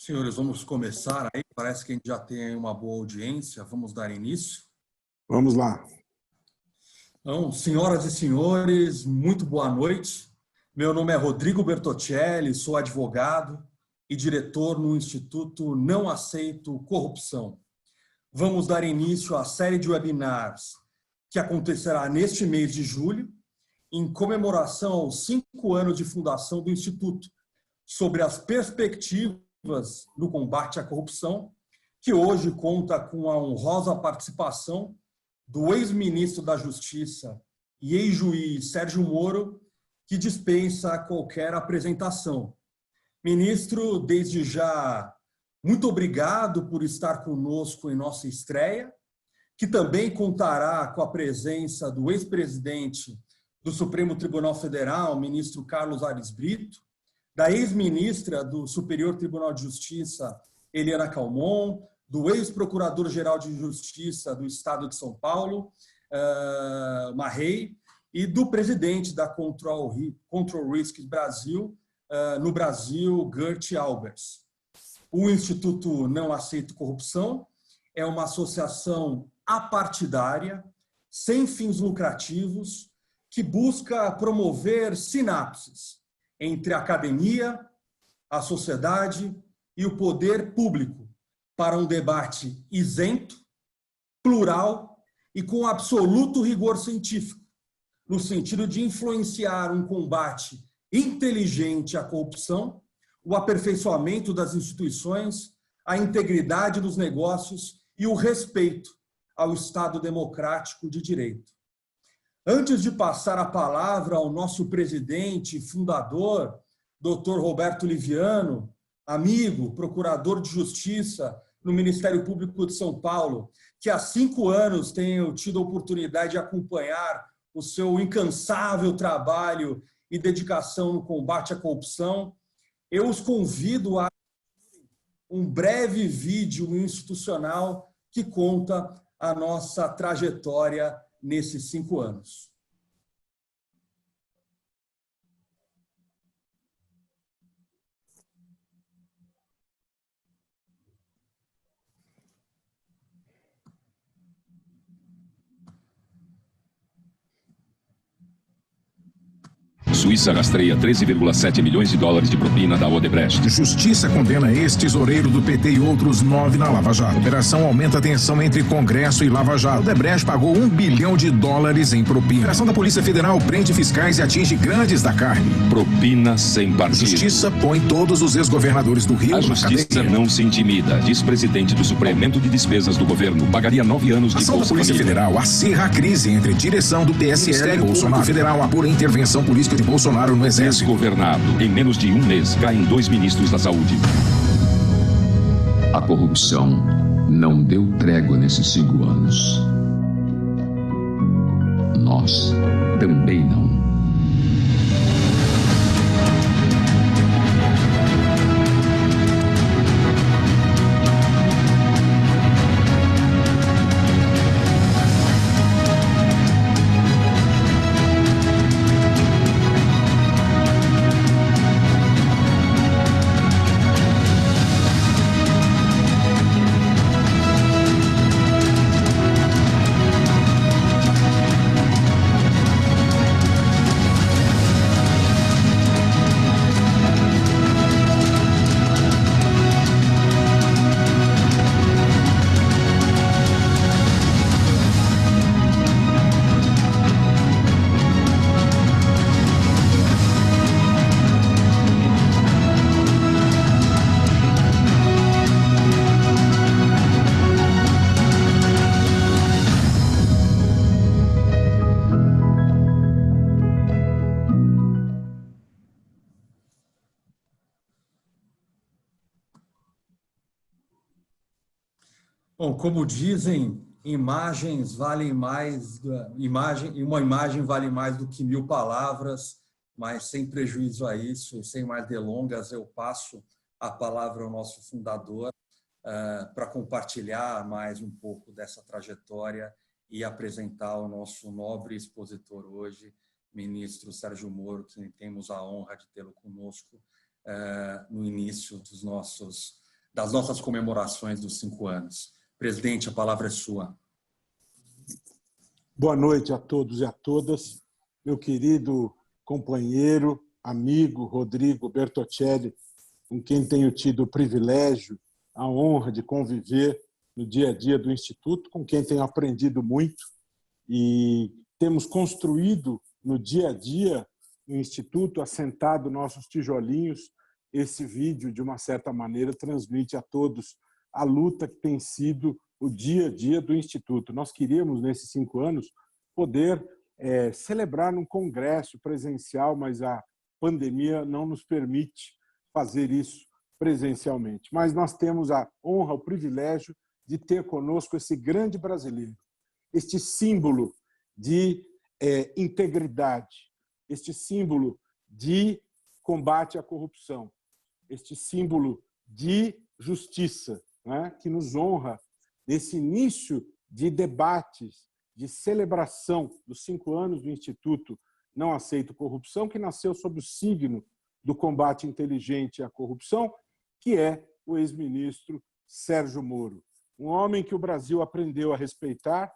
Senhores, vamos começar aí. Parece que a gente já tem uma boa audiência. Vamos dar início. Vamos lá. Então, senhoras e senhores, muito boa noite. Meu nome é Rodrigo Bertocelli, sou advogado e diretor no Instituto Não Aceito Corrupção. Vamos dar início à série de webinars que acontecerá neste mês de julho, em comemoração aos 5 anos de fundação do Instituto, sobre as perspectivas no combate à corrupção, que hoje conta com a honrosa participação do ex-ministro da Justiça e ex-juiz Sérgio Moro, que dispensa qualquer apresentação. Ministro, desde já, muito obrigado por estar conosco em nossa estreia, que também contará com a presença do ex-presidente do Supremo Tribunal Federal, ministro Carlos Aires Brito, da ex-ministra do Superior Tribunal de Justiça, Eliana Calmon, do ex-procurador-geral de Justiça do Estado de São Paulo, Marrei, e do presidente da Control Risk Brasil, no Brasil, Gert Albers. O Instituto Não Aceito Corrupção é uma associação apartidária, sem fins lucrativos, que busca promover sinapses entre a academia, a sociedade e o poder público para um debate isento, plural e com absoluto rigor científico, no sentido de influenciar um combate inteligente à corrupção, o aperfeiçoamento das instituições, a integridade dos negócios e o respeito ao Estado democrático de direito. Antes de passar a palavra ao nosso presidente e fundador, Dr. Roberto Liviano, amigo, procurador de justiça no Ministério Público de São Paulo, que há 5 anos tenho tido a oportunidade de acompanhar o seu incansável trabalho e dedicação no combate à corrupção, eu os convido a um breve vídeo institucional que conta a nossa trajetória nesses 5 anos. Suíça rastreia 13,7 milhões de dólares de propina da Odebrecht. Justiça condena ex-tesoureiro do PT e outros 9 na Lava Jato. Operação aumenta a tensão entre Congresso e Lava Jato. Odebrecht pagou $1 bilhão em propina. Operação da Polícia Federal prende fiscais e atinge grandes da carne. Propina sem partido. Justiça põe todos os ex-governadores do Rio A na justiça cadeia. não se intimida, diz presidente do Supremo. Aumento de despesas do governo pagaria 9 anos de Ação da Bolsa Polícia Família. Federal acirra a crise entre direção do PSL e Bolsonaro. O Federal apura a intervenção política de Bolsonaro no Exército. Desgovernado. Em menos de 1 mês, caem 2 ministros da Saúde. A corrupção não deu trégua nesses 5 anos. Nós também não. Bom, como dizem, imagens valem mais, uma imagem vale mais do que 1000 palavras, mas sem prejuízo a isso e sem mais delongas, eu passo a palavra ao nosso fundador para compartilhar mais um pouco dessa trajetória e apresentar o nosso nobre expositor hoje, ministro Sérgio Moro, que temos a honra de tê-lo conosco no início dos nossos das nossas comemorações dos 5 anos. Presidente, a palavra é sua. Boa noite a todos e a todas. Meu querido companheiro, amigo Rodrigo Bertocelli, com quem tenho tido o privilégio, a honra de conviver no dia a dia do Instituto, com quem tenho aprendido muito e temos construído no dia a dia no Instituto, assentado nossos tijolinhos. Esse vídeo, de uma certa maneira, transmite a todos a luta que tem sido o dia a dia do Instituto. Nós queríamos, nesses 5 anos, poder celebrar num congresso presencial, mas a pandemia não nos permite fazer isso presencialmente. Mas nós temos a honra, o privilégio de ter conosco esse grande brasileiro, este símbolo de integridade, este símbolo de combate à corrupção, este símbolo de justiça, né, que nos honra nesse início de debates, de celebração dos 5 anos do Instituto Não Aceito Corrupção, que nasceu sob o signo do combate inteligente à corrupção, que é o ex-ministro Sérgio Moro. Um homem que o Brasil aprendeu a respeitar,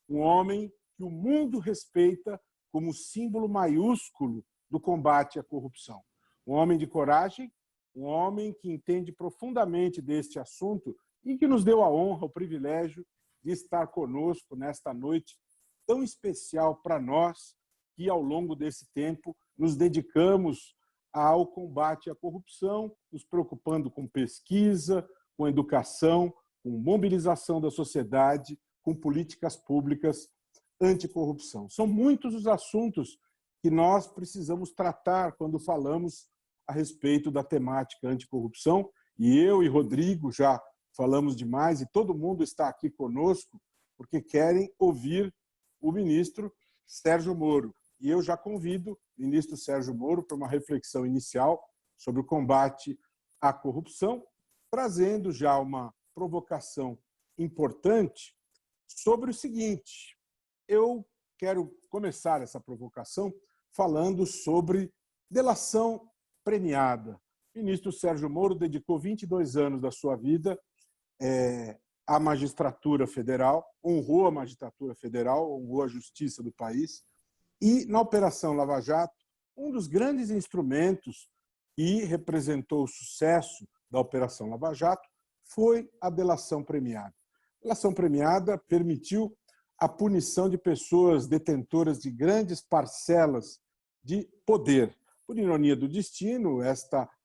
um homem que o mundo respeita como símbolo maiúsculo do combate à corrupção. Um homem de coragem, um homem que entende profundamente deste assunto e que nos deu a honra, o privilégio de estar conosco nesta noite tão especial para nós, que ao longo desse tempo nos dedicamos ao combate à corrupção, nos preocupando com pesquisa, com educação, com mobilização da sociedade, com políticas públicas anticorrupção. São muitos os assuntos que nós precisamos tratar quando falamos a respeito da temática anticorrupção, e eu e Rodrigo já falamos demais, e todo mundo está aqui conosco porque querem ouvir o ministro Sérgio Moro. E eu já convido o ministro Sérgio Moro para uma reflexão inicial sobre o combate à corrupção, trazendo já uma provocação importante sobre o seguinte: eu quero começar essa provocação falando sobre delação premiada. O ministro Sérgio Moro dedicou 22 anos da sua vida à magistratura federal, honrou a magistratura federal, honrou a justiça do país, e na Operação Lava Jato, um dos grandes instrumentos que representou o sucesso da Operação Lava Jato foi a delação premiada. A delação premiada permitiu a punição de pessoas detentoras de grandes parcelas de poder. Por ironia do destino,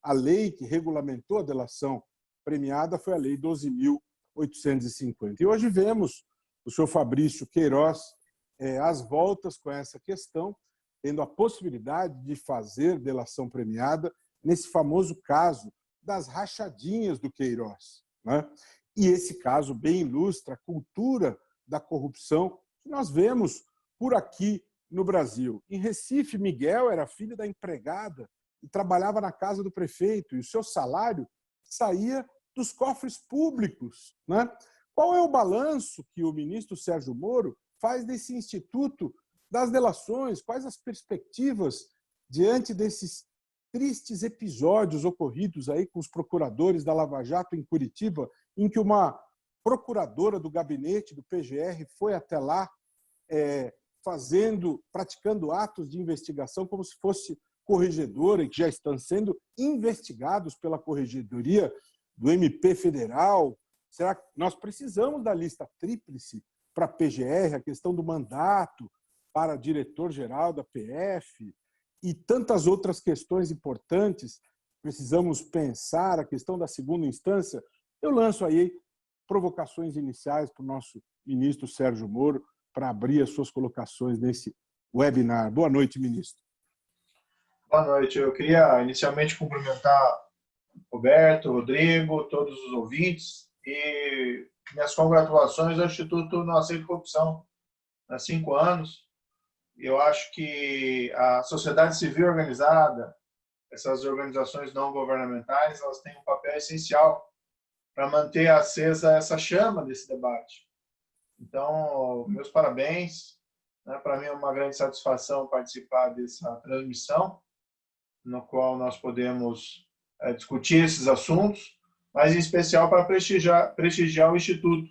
a lei que regulamentou a delação premiada foi a Lei 12.850. E hoje vemos o senhor Fabrício Queiroz às voltas com essa questão, tendo a possibilidade de fazer delação premiada nesse famoso caso das rachadinhas do Queiroz, né? E esse caso bem ilustra a cultura da corrupção que nós vemos por aqui no Brasil. Em Recife, Miguel era filho da empregada e trabalhava na casa do prefeito, e o seu salário saía dos cofres públicos, né? Qual é o balanço que o ministro Sérgio Moro faz desse instituto das delações? Quais as perspectivas diante desses tristes episódios ocorridos aí com os procuradores da Lava Jato em Curitiba, em que uma procuradora do gabinete do PGR foi até lá praticando atos de investigação como se fosse corregedora, e que já estão sendo investigados pela corregedoria do MP Federal? Será que nós precisamos da lista tríplice para a PGR, a questão do mandato para diretor-geral da PF e tantas outras questões importantes? Precisamos pensar a questão da segunda instância. Eu lanço aí provocações iniciais para o nosso ministro Sérgio Moro para abrir as suas colocações nesse webinar. Boa noite, ministro. Boa noite. Eu queria inicialmente cumprimentar Roberto, Rodrigo, todos os ouvintes e minhas congratulações ao Instituto Não Aceito Corrupção há 5 anos. Eu acho que a sociedade civil organizada, essas organizações não governamentais, elas têm um papel essencial para manter acesa essa chama desse debate. Então, meus parabéns. Para mim é uma grande satisfação participar dessa transmissão, no qual nós podemos discutir esses assuntos. mas em especial para prestigiar o Instituto.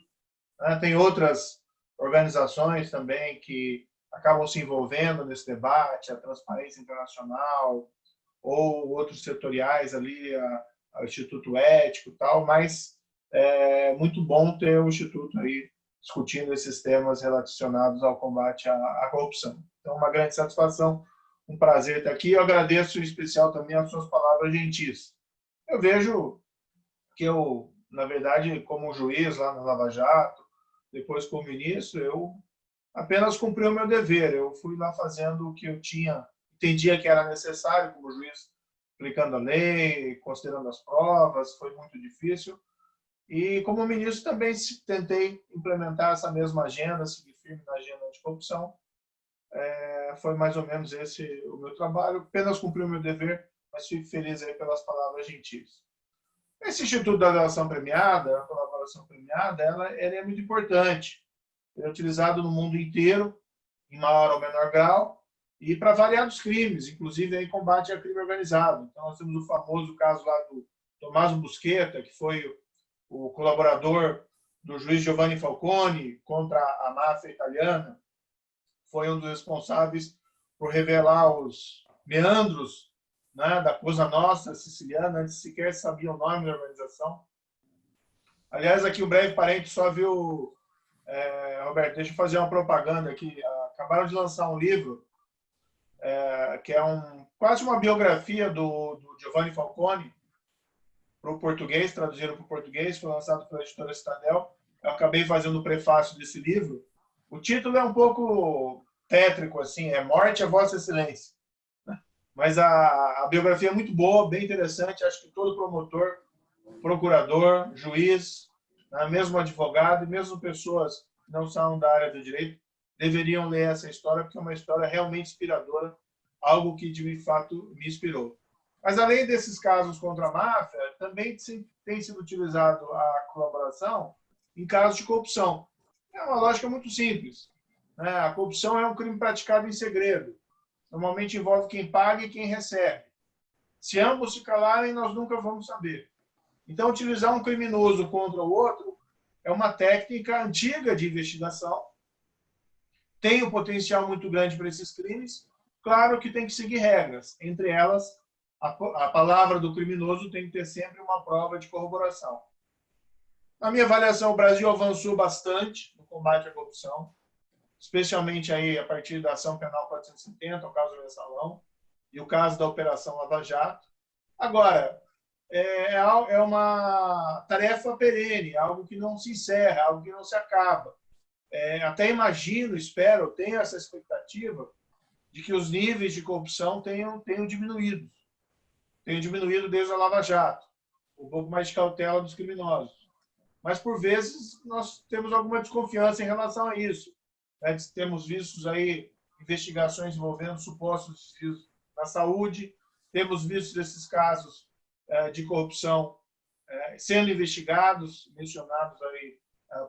Tem outras organizações também que acabam se envolvendo nesse debate, a Transparência Internacional, ou outros setoriais ali, o Instituto Ético e tal, mas é muito bom ter o Instituto aí discutindo esses temas relacionados ao combate à corrupção. Então, uma grande satisfação, um prazer estar aqui. Eu agradeço em especial também as suas palavras gentis. Eu vejo que eu, na verdade, como juiz lá no Lava Jato, depois como ministro, eu apenas cumpri o meu dever. Eu fui lá fazendo o que eu entendia que era necessário como juiz, aplicando a lei, considerando as provas, foi muito difícil. E como ministro também tentei implementar essa mesma agenda, seguir firme na agenda anticorrupção. Foi mais ou menos esse o meu trabalho. Apenas cumpri o meu dever, mas fico feliz aí pelas palavras gentis. Esse Instituto da Delação Premiada, a colaboração premiada, ela é muito importante. É utilizado no mundo inteiro, em maior ou menor grau, e para variados crimes, inclusive em combate ao crime organizado. Então, nós temos o famoso caso lá do Tommaso Busquetta, que foi o colaborador do juiz Giovanni Falcone contra a máfia italiana, foi um dos responsáveis por revelar os meandros, né, da Cosa Nostra siciliana, antes sequer sabia o nome da organização. Aliás, aqui um breve parente só viu, Roberto, deixa eu fazer uma propaganda aqui. Acabaram de lançar um livro que é quase uma biografia do Giovanni Falcone, para o português, traduziram para o português, foi lançado pela editora Citadel. Eu acabei fazendo o prefácio desse livro. O título é um pouco tétrico, assim, é Morte a Vossa Excelência. Mas a biografia é muito boa, bem interessante. Acho que todo promotor, procurador, juiz, mesmo advogado e mesmo pessoas que não são da área do direito, deveriam ler essa história, porque é uma história realmente inspiradora, algo que de fato me inspirou. Mas, além desses casos contra a máfia, também tem sido utilizado a colaboração em casos de corrupção. É uma lógica muito simples. A corrupção é um crime praticado em segredo. Normalmente envolve quem paga e quem recebe. Se ambos se calarem, nós nunca vamos saber. Então, utilizar um criminoso contra o outro é uma técnica antiga de investigação. Tem um potencial muito grande para esses crimes. Claro que tem que seguir regras. Entre elas, a palavra do criminoso tem que ter sempre uma prova de corroboração. Na minha avaliação, o Brasil avançou bastante no combate à corrupção, especialmente aí a partir da Ação Penal 470, o caso Mensalão, e o caso da Operação Lava Jato. Agora, é uma tarefa perene, algo que não se encerra, algo que não se acaba. Até imagino, espero, tenho essa expectativa de que os níveis de corrupção tenham diminuído. Tenham diminuído desde a Lava Jato, um pouco mais de cautela dos criminosos. Mas, por vezes, nós temos alguma desconfiança em relação a isso. Temos visto aí investigações envolvendo supostos desvios na saúde, temos visto esses casos de corrupção sendo investigados, mencionados aí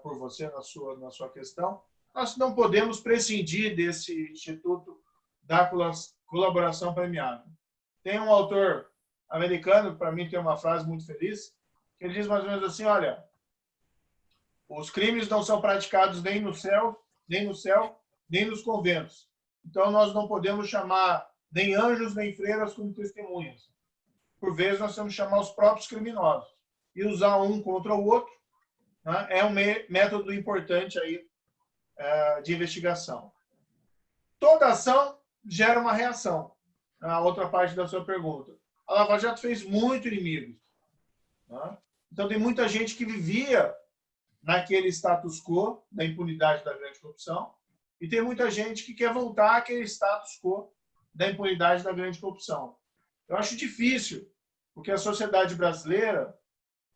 por você na sua questão. Nós não podemos prescindir desse Instituto da Colaboração Premiada. Tem um autor americano, para mim tem uma frase muito feliz, que ele diz mais ou menos assim, olha, os crimes não são praticados nem no céu, nem nos conventos. Então, nós não podemos chamar nem anjos, nem freiras como testemunhas. Por vezes, nós temos que chamar os próprios criminosos. E usar um contra o outro, né, é um método importante aí, de investigação. Toda ação gera uma reação. A outra parte da sua pergunta. A Lava Jato fez muito inimigos. Né? Então, tem muita gente que vivia naquele status quo da impunidade da grande corrupção e tem muita gente que quer voltar àquele status quo da impunidade da grande corrupção. Eu acho difícil, porque a sociedade brasileira,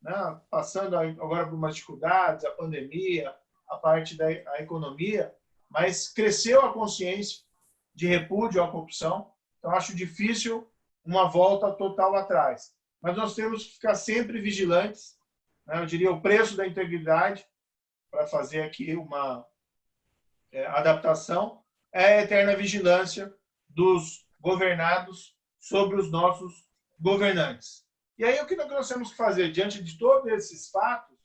né, passando agora por umas dificuldades, a pandemia, a parte da economia, mas cresceu a consciência de repúdio à corrupção. Então, acho difícil uma volta total atrás. Mas nós temos que ficar sempre vigilantes, né? Eu diria o preço da integridade, para fazer aqui uma adaptação, é a eterna vigilância dos governados sobre os nossos governantes. E aí, o que nós temos que fazer? Diante de todos esses fatos,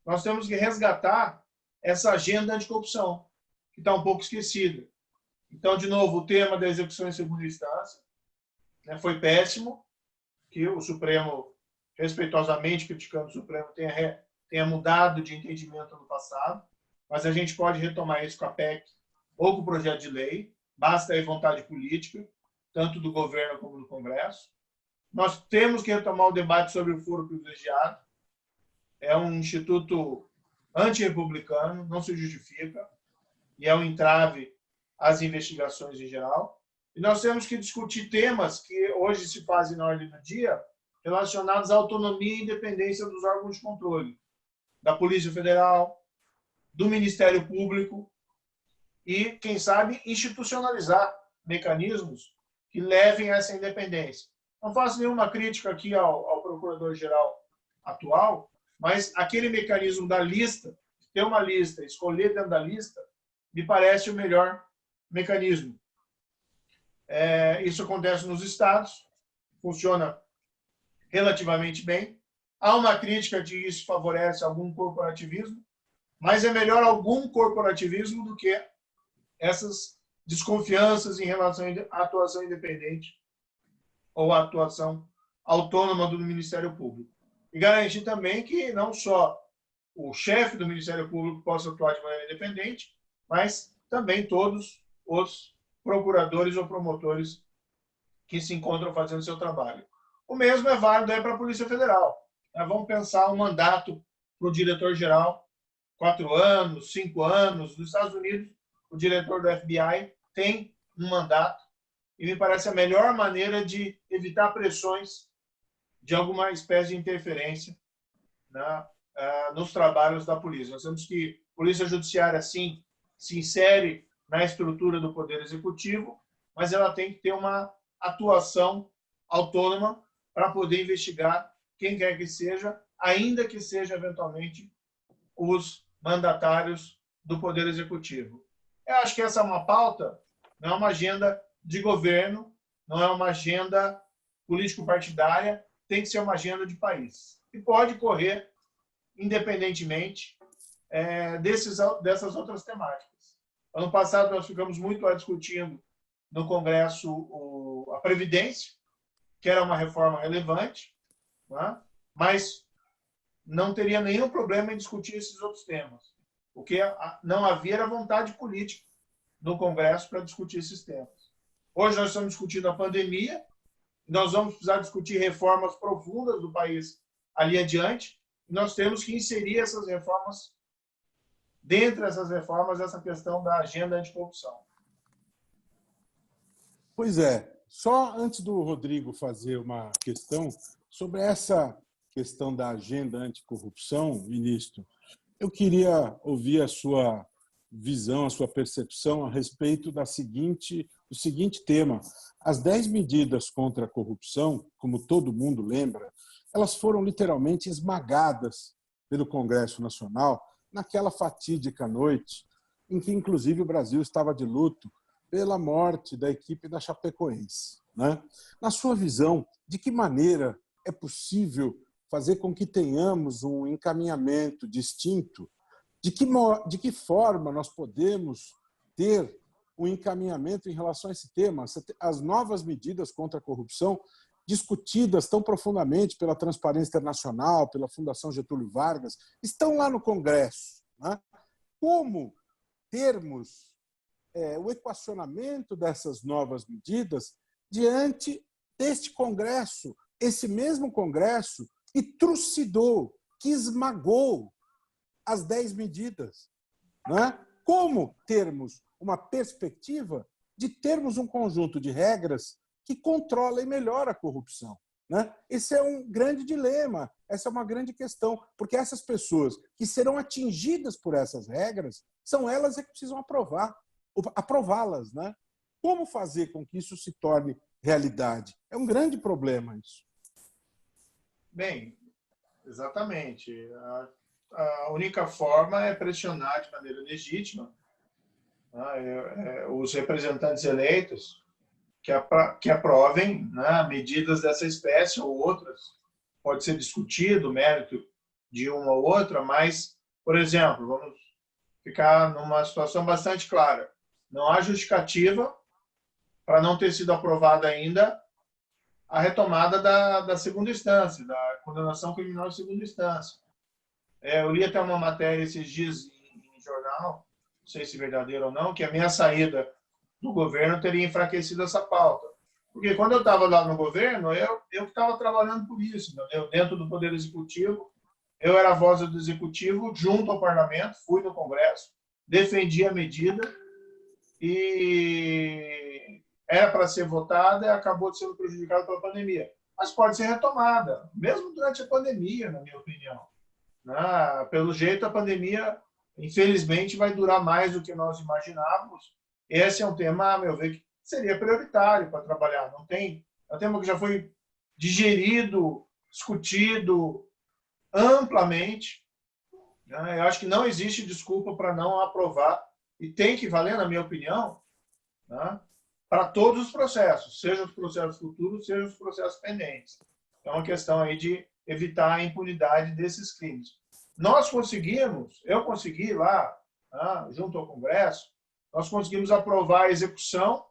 nós temos que resgatar essa agenda anticorrupção, que está um pouco esquecida. Então, de novo, o tema da execução em segunda instância, né, foi péssimo, que o Supremo, respeitosamente criticando o Supremo, tenha mudado de entendimento no passado, mas a gente pode retomar isso com a PEC ou com o projeto de lei, basta aí vontade política, tanto do governo como do Congresso. Nós temos que retomar o debate sobre o foro privilegiado. É um instituto antirrepublicano, não se justifica, e é um entrave às investigações em geral. E nós temos que discutir temas que hoje se fazem na ordem do dia, relacionados à autonomia e independência dos órgãos de controle, da Polícia Federal, do Ministério Público, e, quem sabe, institucionalizar mecanismos que levem a essa independência. Não faço nenhuma crítica aqui ao procurador-geral atual, mas aquele mecanismo da lista, ter uma lista, escolher dentro da lista, me parece o melhor mecanismo. Isso acontece nos estados, funciona relativamente bem. Há uma crítica de que isso favorece algum corporativismo, mas é melhor algum corporativismo do que essas desconfianças em relação à atuação independente ou à atuação autônoma do Ministério Público. E garantir também que não só o chefe do Ministério Público possa atuar de maneira independente, mas também todos os procuradores ou promotores que se encontram fazendo seu trabalho. O mesmo é válido para a Polícia Federal. Vamos pensar um mandato para o diretor-geral, 4 anos, 5 anos. Nos Estados Unidos, o diretor do FBI tem um mandato e me parece a melhor maneira de evitar pressões de alguma espécie de interferência nos trabalhos da polícia. Nós temos que a Polícia Judiciária, sim, se insere na estrutura do Poder Executivo, mas ela tem que ter uma atuação autônoma para poder investigar quem quer que seja, ainda que seja, eventualmente, os mandatários do Poder Executivo. Eu acho que essa é uma pauta, não é uma agenda de governo, não é uma agenda político-partidária, tem que ser uma agenda de país. E pode correr independentemente dessas outras temáticas. Ano passado, nós ficamos muito lá discutindo no Congresso a Previdência, que era uma reforma relevante, né? Mas não teria nenhum problema em discutir esses outros temas. O que não havia era vontade política no Congresso para discutir esses temas. Hoje nós estamos discutindo a pandemia, nós vamos precisar discutir reformas profundas do país ali adiante, e nós temos que inserir essas reformas, dentre essas reformas, essa questão da agenda anticorrupção. Pois é. Só antes do Rodrigo fazer uma questão sobre essa questão da agenda anticorrupção, ministro, eu queria ouvir a sua visão, a sua percepção a respeito do seguinte tema. As 10 medidas contra a corrupção, como todo mundo lembra, elas foram literalmente esmagadas pelo Congresso Nacional naquela fatídica noite em que, inclusive, o Brasil estava de luto pela morte da equipe da Chapecoense, né? Na sua visão, de que maneira é possível fazer com que tenhamos um encaminhamento distinto? De que forma nós podemos ter um encaminhamento em relação a esse tema? As novas medidas contra a corrupção, discutidas tão profundamente pela Transparência Internacional, pela Fundação Getúlio Vargas, estão lá no Congresso, né? Como termos o equacionamento dessas novas medidas diante deste Congresso, esse mesmo Congresso que trucidou, que esmagou as 10 medidas, né? Como termos uma perspectiva de termos um conjunto de regras que controlem melhor a corrupção, né? Esse é um grande dilema, essa é uma grande questão, porque essas pessoas que serão atingidas por essas regras são elas que precisam aprová-las, né? Como fazer com que isso se torne realidade? É um grande problema isso. Bem, exatamente. A única forma é pressionar de maneira legítima os representantes eleitos que aprovem, né, medidas dessa espécie ou outras pode ser discutido o mérito de uma ou outra, mas, por exemplo, vamos ficar numa situação bastante clara. Não há justificativa para não ter sido aprovada ainda a retomada da segunda instância, da condenação criminal de segunda instância. Eu li até uma matéria esses dias em jornal, não sei se verdadeiro ou não, que a minha saída do governo teria enfraquecido essa pauta. Porque quando eu estava lá no governo, eu estava trabalhando por isso, entendeu? Dentro do Poder Executivo, eu era a voz do Executivo junto ao Parlamento, fui no Congresso, defendi a medida e era para ser votada e acabou sendo prejudicada pela pandemia. Mas pode ser retomada, mesmo durante a pandemia, na minha opinião. Pelo jeito, a pandemia, infelizmente, vai durar mais do que nós imaginávamos. Esse é um tema, a meu ver, que seria prioritário para trabalhar. Não tem, é um tema que já foi digerido, discutido amplamente. Eu acho que não existe desculpa para não aprovar e tem que valer, na minha opinião, para todos os processos, seja os processos futuros, seja os processos pendentes. É uma questão aí de evitar a impunidade desses crimes. Nós conseguimos, eu consegui lá, junto ao Congresso, nós conseguimos aprovar a execução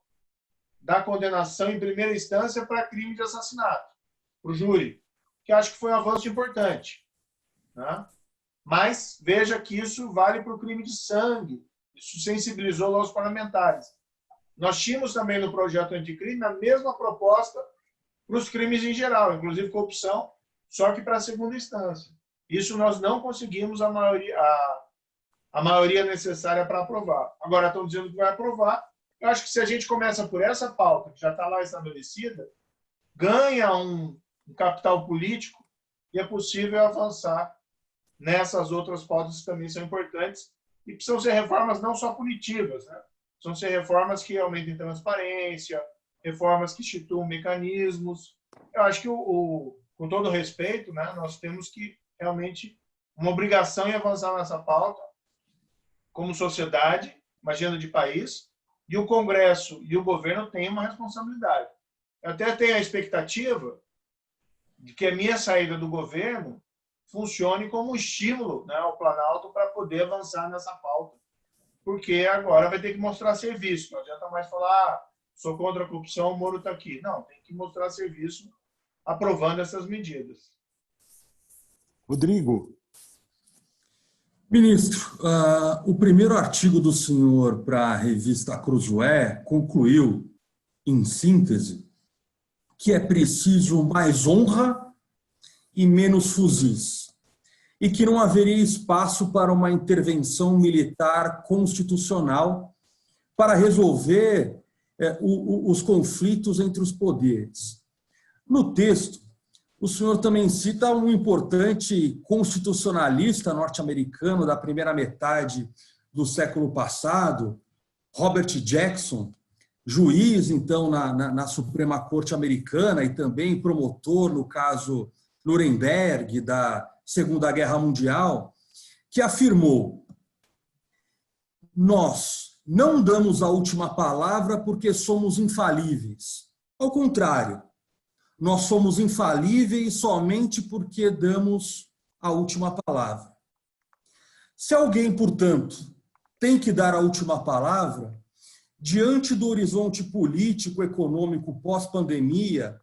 da condenação em primeira instância para crime de assassinato, para o júri, que acho que foi um avanço importante. Mas veja que isso vale para o crime de sangue, isso sensibilizou lá os parlamentares. Nós tínhamos também no projeto anticrime a mesma proposta para os crimes em geral, inclusive corrupção, só que para a segunda instância. Isso nós não conseguimos a maioria necessária para aprovar. Agora estão dizendo que vai aprovar. Eu acho que se a gente começa por essa pauta, que já está lá estabelecida, ganha um capital político e é possível avançar nessas outras pautas que também são importantes e precisam ser reformas não só punitivas, precisam ser reformas que aumentem transparência, reformas que instituam mecanismos. Eu acho que, com todo respeito, nós temos que realmente uma obrigação em avançar nessa pauta como sociedade, uma agenda de país, e o Congresso e o governo têm uma responsabilidade. Eu até tenho a expectativa de que a minha saída do governo funcione como um estímulo ao Planalto para poder avançar nessa pauta, porque agora vai ter que mostrar serviço. Não adianta mais falar, sou contra a corrupção, o Moro está aqui. Não, tem que mostrar serviço aprovando essas medidas. Rodrigo. Ministro, o primeiro artigo do senhor para a revista Cruzoé concluiu, em síntese, que é preciso mais honra e menos fuzis, e que não haveria espaço para uma intervenção militar constitucional para resolver os conflitos entre os poderes. No texto, o senhor também cita um importante constitucionalista norte-americano da primeira metade do século passado, Robert Jackson, juiz, então, na Suprema Corte Americana e também promotor no caso Nuremberg da Segunda Guerra Mundial, que afirmou: nós não damos a última palavra porque somos infalíveis. Ao contrário, nós somos infalíveis somente porque damos a última palavra. Se alguém, portanto, tem que dar a última palavra, diante do horizonte político, econômico pós-pandemia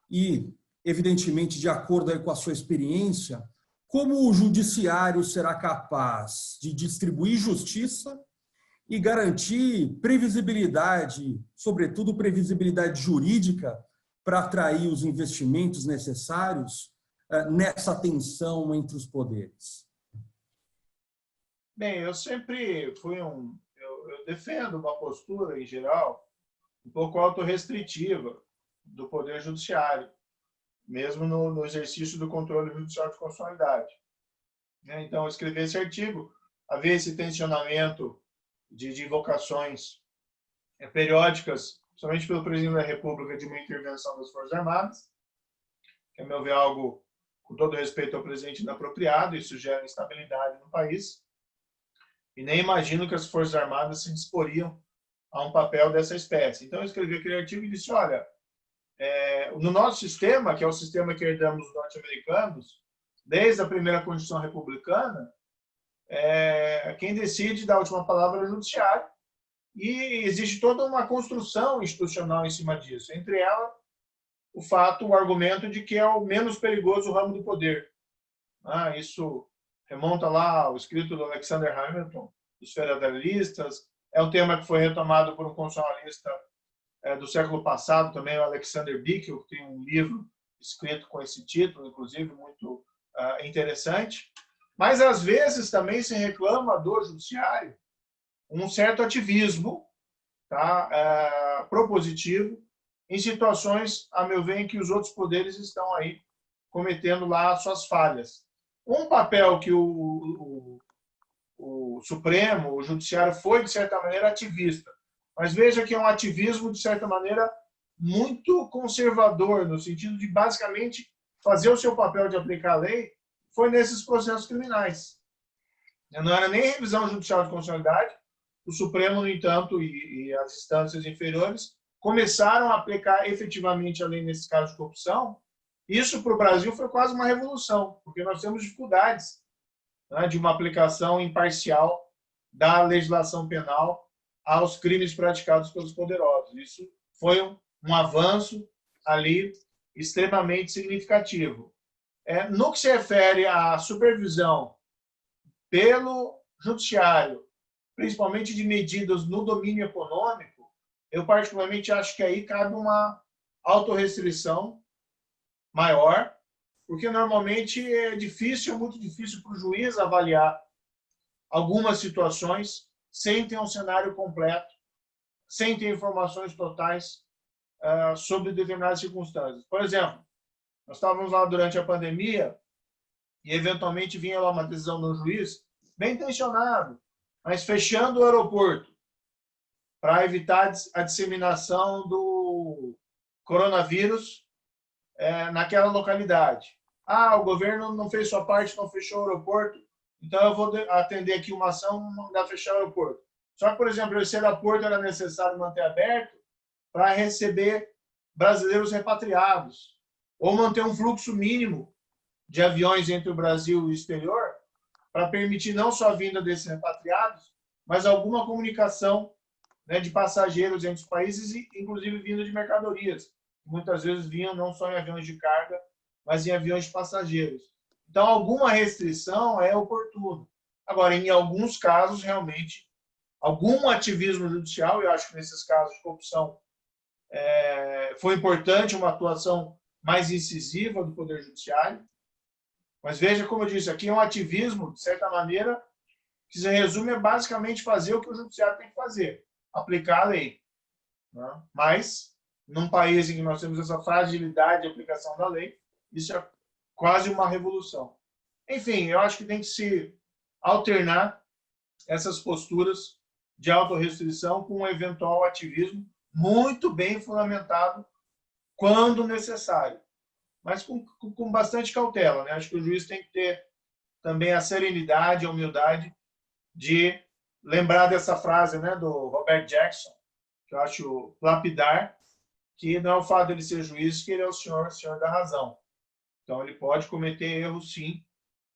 e, evidentemente, de acordo com a sua experiência, como o judiciário será capaz de distribuir justiça e garantir previsibilidade, sobretudo previsibilidade jurídica, para atrair os investimentos necessários nessa tensão entre os poderes? Bem, eu sempre fui eu defendo uma postura, em geral, um pouco autorrestritiva do Poder Judiciário, mesmo no exercício do controle judicial de constitucionalidade. Então, eu escrevi esse artigo, havia esse tensionamento de invocações periódicas, somente pelo presidente da República, de uma intervenção das Forças Armadas, que, a meu ver, é algo, com todo respeito ao presidente, inapropriado, isso gera instabilidade no país, e nem imagino que as Forças Armadas se disporiam a um papel dessa espécie. Então, eu escrevi aquele artigo e disse, olha, No nosso sistema, que é o sistema que herdamos dos norte-americanos, desde a primeira Constituição Republicana, quem decide dar a última palavra é o judiciário, e existe toda uma construção institucional em cima disso, entre ela o argumento de que é o menos perigoso ramo do poder. Isso remonta lá ao escrito do Alexander Hamilton, dos federalistas, é um tema que foi retomado por um constitucionalista do século passado, também o Alexander Bickel, que tem um livro escrito com esse título, inclusive, muito interessante. Mas, às vezes, também se reclama do judiciário um certo ativismo, tá, propositivo, em situações, a meu ver, em que os outros poderes estão aí cometendo lá suas falhas. Um papel que o Supremo, o Judiciário, foi, de certa maneira, ativista. Mas veja que é um ativismo, de certa maneira, muito conservador, no sentido de, basicamente, fazer o seu papel de aplicar a lei, foi nesses processos criminais. Não era nem revisão judicial de constitucionalidade. O Supremo, no entanto, e as instâncias inferiores começaram a aplicar efetivamente a lei nesses casos de corrupção. Isso, para o Brasil, foi quase uma revolução, porque nós temos dificuldades, né, de uma aplicação imparcial da legislação penal aos crimes praticados pelos poderosos. Isso foi um avanço ali extremamente significativo. No que se refere à supervisão pelo judiciário, principalmente de medidas no domínio econômico, eu particularmente acho que aí cabe uma autorrestrição maior, porque normalmente é muito difícil para o juiz avaliar algumas situações sem ter um cenário completo, sem ter informações totais sobre determinadas circunstâncias. Por exemplo, nós estávamos lá durante a pandemia e, eventualmente, vinha lá uma decisão do juiz, bem intencionado, mas fechando o aeroporto para evitar a disseminação do coronavírus naquela localidade. O governo não fez sua parte, não fechou o aeroporto, então eu vou atender aqui uma ação, mandar fechar o aeroporto. Só que, por exemplo, esse aeroporto era necessário manter aberto para receber brasileiros repatriados, ou manter um fluxo mínimo de aviões entre o Brasil e o exterior, para permitir não só a vinda desses repatriados, mas alguma comunicação, né, de passageiros entre os países, e inclusive vinda de mercadorias. Muitas vezes vinham não só em aviões de carga, mas em aviões de passageiros. Então, alguma restrição é oportuna. Agora, em alguns casos, realmente, algum ativismo judicial, eu acho que nesses casos de corrupção foi importante uma atuação mais incisiva do Poder Judiciário. Mas veja, como eu disse, aqui é um ativismo, de certa maneira, que se resume a basicamente fazer o que o Judiciário tem que fazer, aplicar a lei. Né? Mas, num país em que nós temos essa fragilidade de aplicação da lei, isso é quase uma revolução. Enfim, eu acho que tem que se alternar essas posturas de autorrestrição com um eventual ativismo muito bem fundamentado quando necessário, mas com bastante cautela, né? Acho que o juiz tem que ter também a serenidade, a humildade de lembrar dessa frase, né, do Robert Jackson, que eu acho lapidar, que não é o fato dele ser juiz que ele é o senhor da razão. Então, ele pode cometer erros, sim,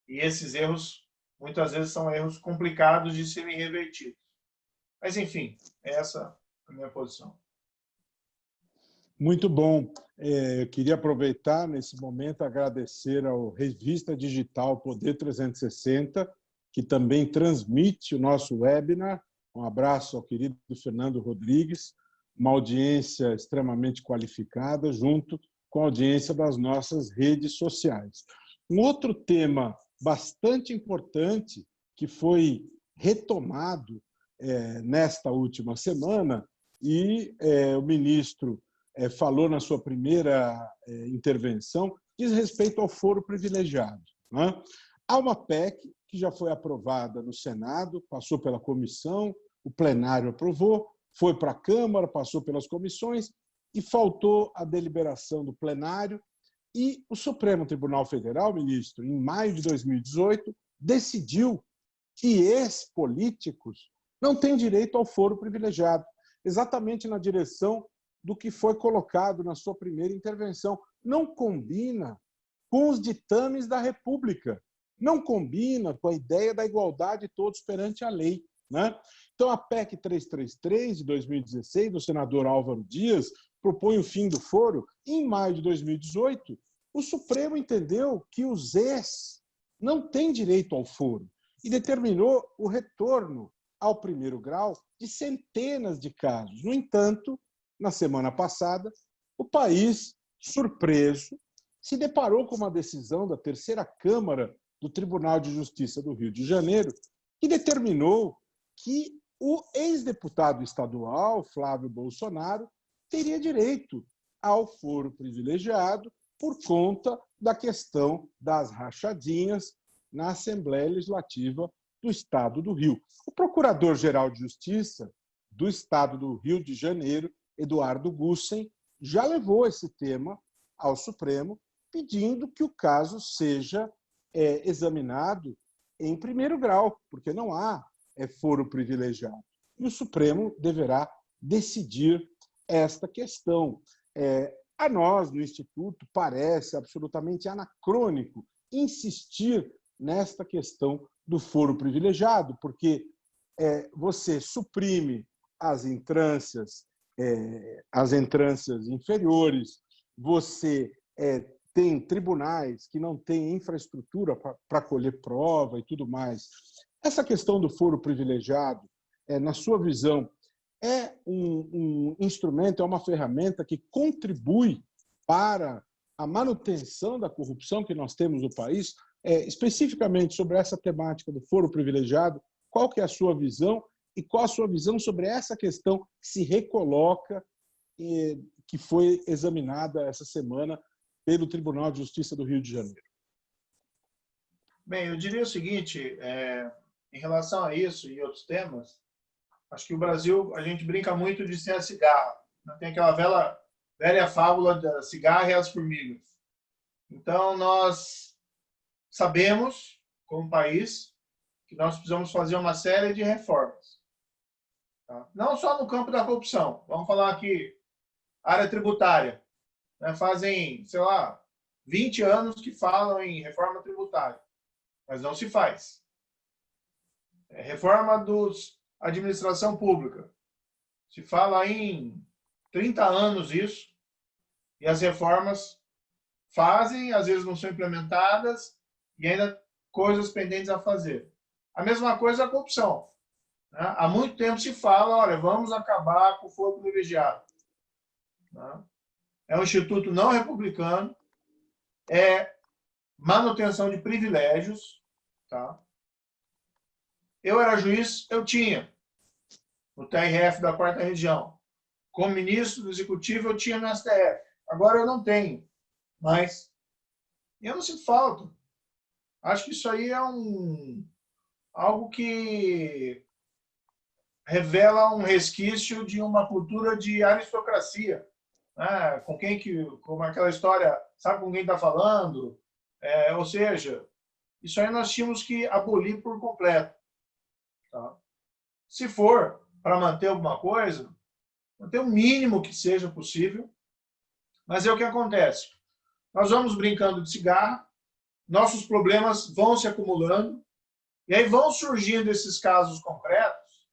e esses erros, muitas vezes, são erros complicados de serem revertidos. Mas, enfim, essa é a minha posição. Muito bom. Eu queria aproveitar, nesse momento, agradecer ao Revista Digital Poder 360, que também transmite o nosso webinar. Um abraço ao querido Fernando Rodrigues, uma audiência extremamente qualificada, junto com a audiência das nossas redes sociais. Um outro tema bastante importante que foi retomado nesta última semana, e o ministro falou na sua primeira intervenção, diz respeito ao foro privilegiado. Né? Há uma PEC que já foi aprovada no Senado, passou pela comissão, o plenário aprovou, foi para a Câmara, passou pelas comissões, e faltou a deliberação do plenário, e o Supremo Tribunal Federal, ministro, em maio de 2018, decidiu que ex-políticos não têm direito ao foro privilegiado, exatamente na direção do que foi colocado na sua primeira intervenção. Não combina com os ditames da República, não combina com a ideia da igualdade de todos perante a lei, né? Então, a PEC 333, de 2016, do senador Álvaro Dias, propõe o fim do foro. Em maio de 2018, o Supremo entendeu que os ex não têm direito ao foro e determinou o retorno ao primeiro grau de centenas de casos. No entanto, na semana passada, o país, surpreso, se deparou com uma decisão da terceira Câmara do Tribunal de Justiça do Rio de Janeiro, que determinou que o ex-deputado estadual, Flávio Bolsonaro, teria direito ao foro privilegiado por conta da questão das rachadinhas na Assembleia Legislativa do Estado do Rio. O Procurador-Geral de Justiça do Estado do Rio de Janeiro, Eduardo Gussen, já levou esse tema ao Supremo, pedindo que o caso seja examinado em primeiro grau, porque não há foro privilegiado. E o Supremo deverá decidir esta questão. A nós, no Instituto, parece absolutamente anacrônico insistir nesta questão do foro privilegiado, porque você suprime as entrâncias inferiores, você tem tribunais que não têm infraestrutura para colher prova e tudo mais. Essa questão do foro privilegiado, na sua visão, é um instrumento, é uma ferramenta que contribui para a manutenção da corrupção que nós temos no país? Especificamente sobre essa temática do foro privilegiado, qual que é a sua visão e qual a sua visão sobre essa questão que se recoloca, que foi examinada essa semana pelo Tribunal de Justiça do Rio de Janeiro? Bem, eu diria o seguinte, em relação a isso e outros temas, acho que o Brasil, a gente brinca muito de ser a cigarra. Tem aquela velha fábula da cigarra e as formigas. Então, nós sabemos, como país, que nós precisamos fazer uma série de reformas. Tá? Não só no campo da corrupção. Vamos falar aqui, área tributária. Fazem, 20 anos que falam em reforma tributária, mas não se faz. Reforma da administração pública. Se fala em 30 anos isso, e as reformas fazem, às vezes não são implementadas, e ainda coisas pendentes a fazer. A mesma coisa a corrupção. Há muito tempo se fala, olha, vamos acabar com o foro privilegiado. É um instituto não republicano, é manutenção de privilégios. Tá? Eu era juiz, eu tinha no TRF da 4ª Região. Como ministro do Executivo, eu tinha no STF. Agora eu não tenho, mas eu não sinto falta. Acho que isso aí é algo que revela um resquício de uma cultura de aristocracia. Como aquela história, sabe com quem está falando? Ou seja, isso aí nós tínhamos que abolir por completo. Tá? Se for para manter alguma coisa, manter o mínimo que seja possível, mas é o que acontece. Nós vamos brincando de cigarra, nossos problemas vão se acumulando, e aí vão surgindo esses casos concretos,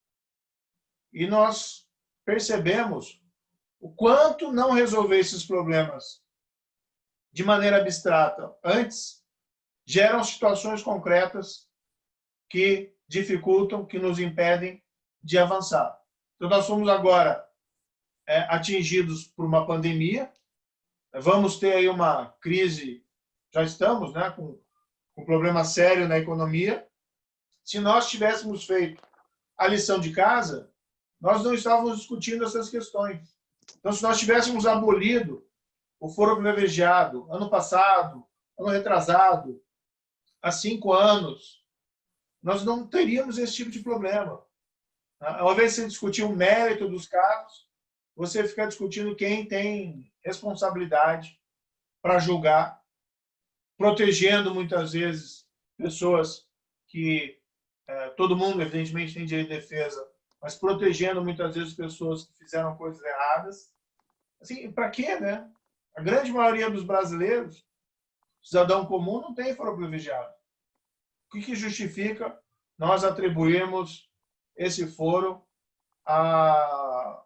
e nós percebemos o quanto não resolver esses problemas de maneira abstrata antes geram situações concretas que dificultam, que nos impedem de avançar. Então, nós fomos agora atingidos por uma pandemia, vamos ter aí uma crise, já estamos com um problema sério na economia. Se nós tivéssemos feito a lição de casa, nós não estávamos discutindo essas questões. Então, se nós tivéssemos abolido o foro privilegiado ano passado, ano retrasado, há 5 anos, nós não teríamos esse tipo de problema. Ao invés de você discutir o mérito dos casos, você fica discutindo quem tem responsabilidade para julgar, protegendo muitas vezes pessoas que todo mundo, evidentemente, tem direito de defesa, mas protegendo muitas vezes pessoas que fizeram coisas erradas. Assim, para quê, né? A grande maioria dos brasileiros, cidadão comum, não tem foro privilegiado. O que justifica nós atribuirmos esse foro a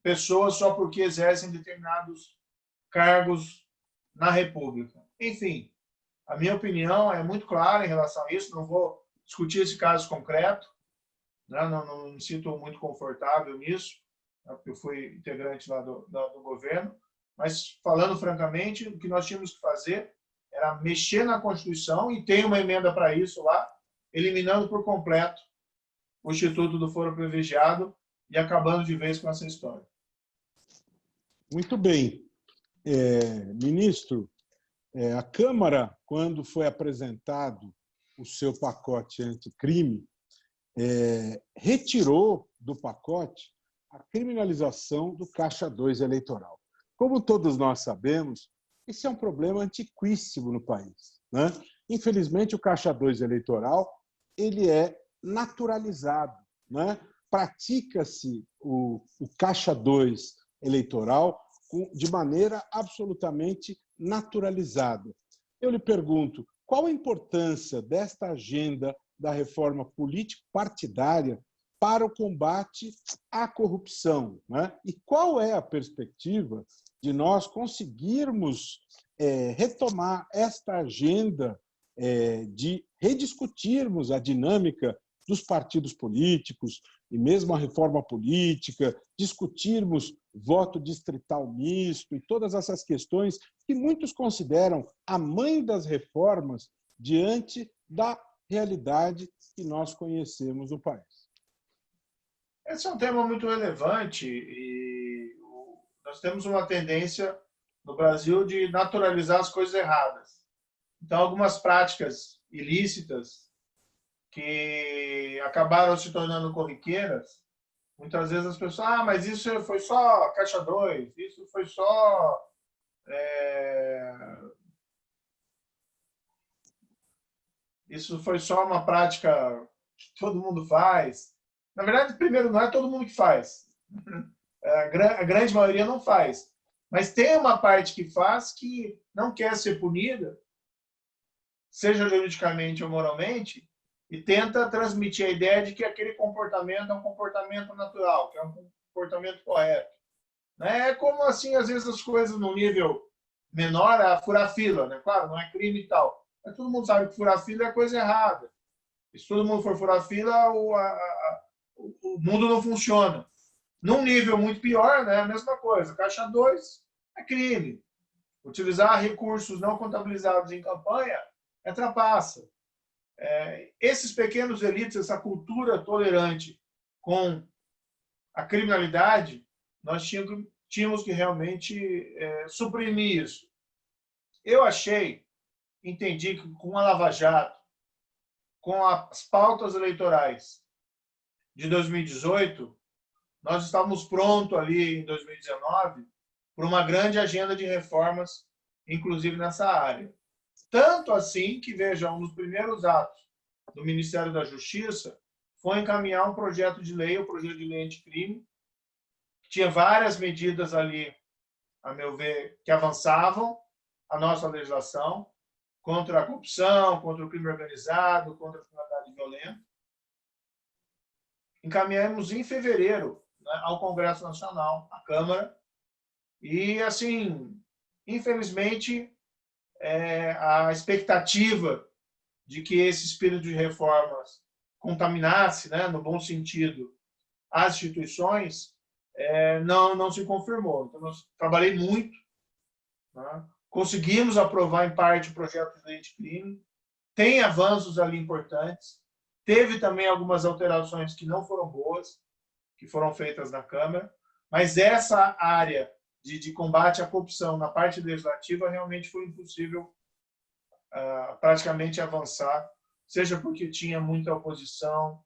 pessoas só porque exercem determinados cargos na República? Enfim, a minha opinião é muito clara em relação a isso. Não vou discutir esse caso concreto, né? Não me sinto muito confortável nisso, né? Porque eu fui integrante lá do governo. Mas, falando francamente, o que nós tínhamos que fazer era mexer na Constituição, e tem uma emenda para isso lá, eliminando por completo o Instituto do Foro Privilegiado e acabando de vez com essa história. Muito bem. Ministro, a Câmara, quando foi apresentado o seu pacote anticrime, retirou do pacote a criminalização do Caixa 2 eleitoral. Como todos nós sabemos, esse é um problema antiquíssimo no país, né? Infelizmente, o Caixa 2 eleitoral ele é naturalizado, né? Pratica-se o Caixa 2 eleitoral de maneira absolutamente naturalizada. Eu lhe pergunto, qual a importância desta agenda da reforma político-partidária para o combate à corrupção, né? E qual é a perspectiva de nós conseguirmos retomar esta agenda de rediscutirmos a dinâmica dos partidos políticos e mesmo a reforma política, discutirmos voto distrital misto e todas essas questões que muitos consideram a mãe das reformas diante da realidade que nós conhecemos no país? Esse é um tema muito relevante e nós temos uma tendência no Brasil de naturalizar as coisas erradas. Então, algumas práticas ilícitas que acabaram se tornando corriqueiras, muitas vezes as pessoas, mas isso foi só Caixa 2, isso foi só isso foi só uma prática que todo mundo faz. Na verdade, primeiro, não é todo mundo que faz. A grande maioria não faz. Mas tem uma parte que faz que não quer ser punida, seja juridicamente ou moralmente, e tenta transmitir a ideia de que aquele comportamento é um comportamento natural, que é um comportamento correto. É como, assim, às vezes as coisas num nível menor, a furar fila, né? Claro, não é crime e tal. Mas todo mundo sabe que furar fila é coisa errada. E se todo mundo for furar fila, o mundo não funciona. Num nível muito pior, né, a mesma coisa. Caixa 2 é crime. Utilizar recursos não contabilizados em campanha é trapaça. Esses pequenos delitos, essa cultura tolerante com a criminalidade, nós tínhamos que realmente suprimir isso. Eu entendi que com a Lava Jato, com as pautas eleitorais de 2018, nós estávamos prontos ali em 2019 para uma grande agenda de reformas, inclusive nessa área. Tanto assim que, veja, um dos primeiros atos do Ministério da Justiça foi encaminhar um projeto de lei, o projeto de lei anticrime, que tinha várias medidas ali, a meu ver, que avançavam a nossa legislação contra a corrupção, contra o crime organizado, contra a criminalidade violenta. Encaminhamos em fevereiro, né, ao Congresso Nacional, à Câmara, e, assim, infelizmente, a expectativa de que esse espírito de reformas contaminasse, né, no bom sentido, as instituições, não se confirmou. Então, nós trabalhei muito, né? Conseguimos aprovar, em parte, o projeto de lei anticrime, tem avanços ali importantes, teve também algumas alterações que não foram boas, que foram feitas na Câmara, mas essa área de combate à corrupção na parte legislativa realmente foi impossível praticamente avançar, seja porque tinha muita oposição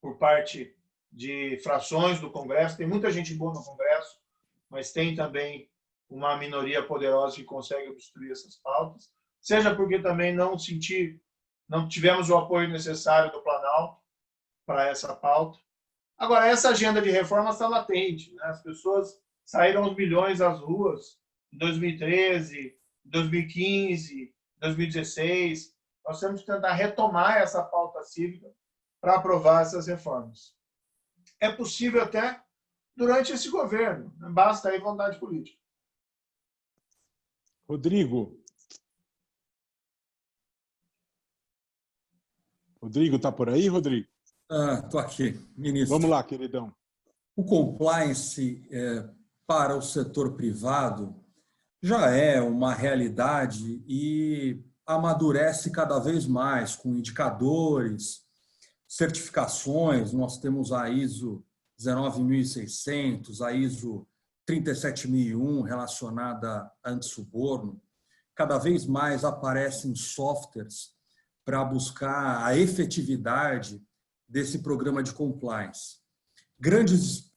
por parte de frações do Congresso, tem muita gente boa no Congresso, mas tem também uma minoria poderosa que consegue obstruir essas pautas, seja porque também não tivemos o apoio necessário do Planalto para essa pauta. Agora, essa agenda de reforma está latente, né? As pessoas saíram aos milhões às ruas em 2013, 2015, 2016. Nós temos que tentar retomar essa pauta cívica para aprovar essas reformas. É possível até durante esse governo, basta aí vontade política. Rodrigo. Rodrigo, está por aí, Rodrigo? Estou aqui, ministro. Vamos lá, queridão. O compliance para o setor privado já é uma realidade e amadurece cada vez mais com indicadores, certificações. Nós temos a ISO 19.600, a ISO 37.001 relacionada a antissuborno. Cada vez mais aparecem softwares para buscar a efetividade desse programa de compliance. Grandes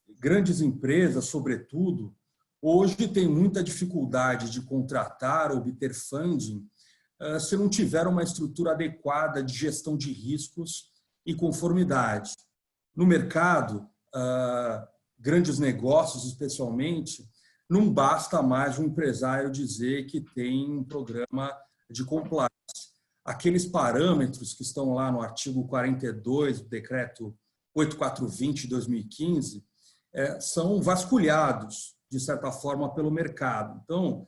empresas, sobretudo, hoje têm muita dificuldade de contratar, obter funding, se não tiver uma estrutura adequada de gestão de riscos e conformidade. No mercado, grandes negócios, especialmente, não basta mais um empresário dizer que tem um programa de compliance. Aqueles parâmetros que estão lá no artigo 42 do decreto 8420 de 2015 são vasculhados, de certa forma, pelo mercado. Então,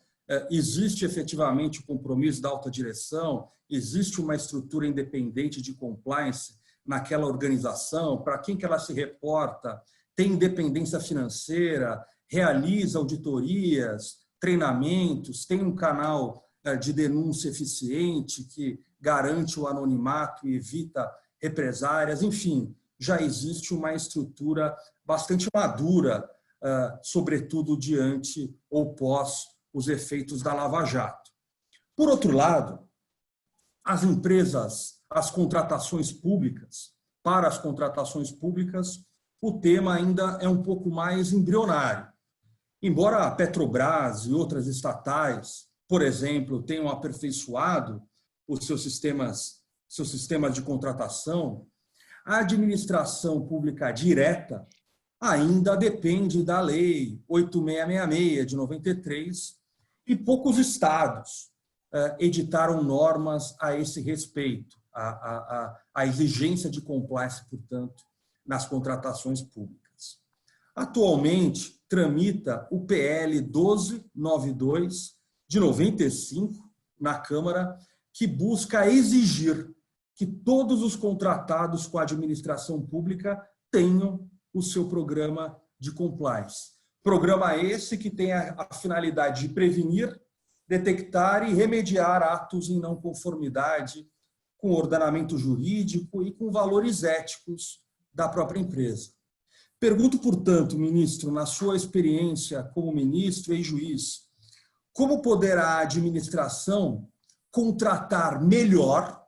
existe efetivamente o compromisso da alta direção, existe uma estrutura independente de compliance naquela organização, para quem que ela se reporta, tem independência financeira, realiza auditorias, treinamentos, tem um canal de denúncia eficiente que garante o anonimato e evita represárias, enfim, já existe uma estrutura bastante madura, sobretudo diante ou pós os efeitos da Lava Jato. Por outro lado, as empresas, as contratações públicas, para as contratações públicas, o tema ainda é um pouco mais embrionário. Embora a Petrobras e outras estatais, por exemplo, tenham aperfeiçoado os seus sistemas de contratação, a administração pública direta ainda depende da Lei 8666 de 93 e poucos estados editaram normas a esse respeito, a exigência de compliance, portanto, nas contratações públicas. Atualmente, tramita o PL 1292 de 95 na Câmara, que busca exigir que todos os contratados com a administração pública tenham o seu programa de compliance. Programa esse que tem a finalidade de prevenir, detectar e remediar atos em não conformidade com o ordenamento jurídico e com valores éticos da própria empresa. Pergunto, portanto, ministro, na sua experiência como ministro e juiz, como poderá a administração contratar melhor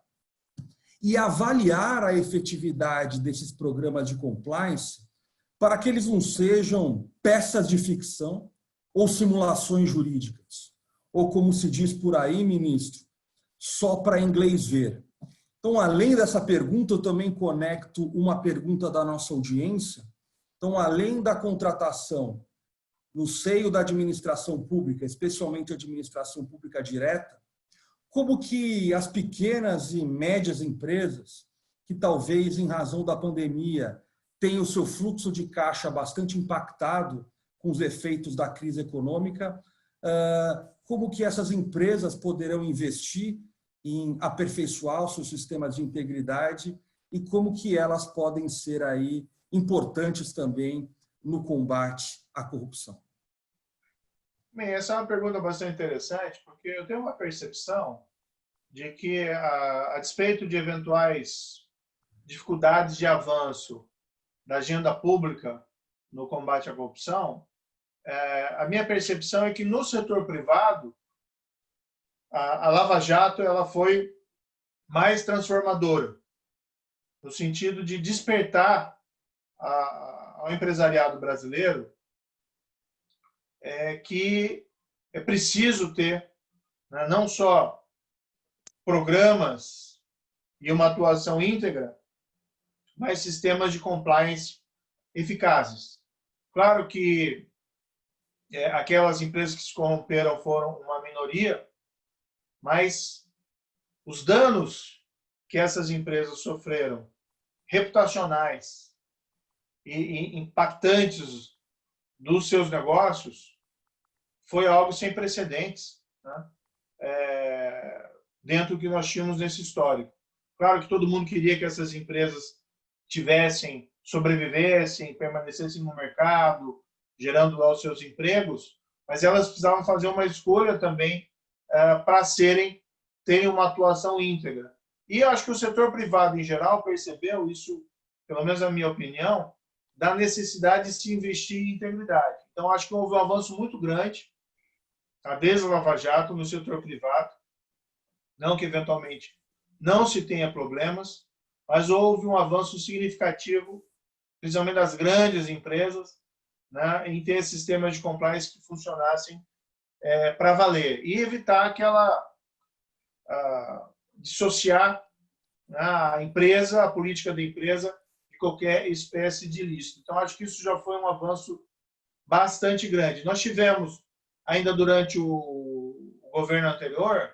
e avaliar a efetividade desses programas de compliance para que eles não sejam peças de ficção ou simulações jurídicas? Ou, como se diz por aí, ministro, só para inglês ver. Então, além dessa pergunta, eu também conecto uma pergunta da nossa audiência. Então, além da contratação no seio da administração pública, especialmente a administração pública direta, como que as pequenas e médias empresas, que talvez em razão da pandemia tenham o seu fluxo de caixa bastante impactado com os efeitos da crise econômica, como que essas empresas poderão investir em aperfeiçoar os seus sistemas de integridade e como que elas podem ser aí importantes também no combate à corrupção? Bem, essa é uma pergunta bastante interessante, porque eu tenho uma percepção de que, a despeito de eventuais dificuldades de avanço da agenda pública no combate à corrupção, a minha percepção é que no setor privado, a Lava Jato ela foi mais transformadora, no sentido de despertar ao empresariado brasileiro que é preciso ter, né, não só programas e uma atuação íntegra, mas sistemas de compliance eficazes. Claro que aquelas empresas que se corromperam foram uma minoria, mas os danos que essas empresas sofreram, reputacionais e impactantes dos seus negócios, foi algo sem precedentes, né? Dentro do que nós tínhamos nesse histórico. Claro que todo mundo queria que essas empresas sobrevivessem, permanecessem no mercado, gerando lá os seus empregos, mas elas precisavam fazer uma escolha também para terem uma atuação íntegra. E eu acho que o setor privado, em geral, percebeu isso, pelo menos na minha opinião, da necessidade de se investir em integridade. Então, acho que houve um avanço muito grande, desde a Lava Jato, no setor privado. Não que, eventualmente, não se tenha problemas, mas houve um avanço significativo, principalmente das grandes empresas, né, em ter sistemas de compliance que funcionassem para valer. E evitar dissociar a empresa, a política da empresa, de qualquer espécie de ilícito. Então, acho que isso já foi um avanço bastante grande. Nós tivemos, ainda durante o governo anterior,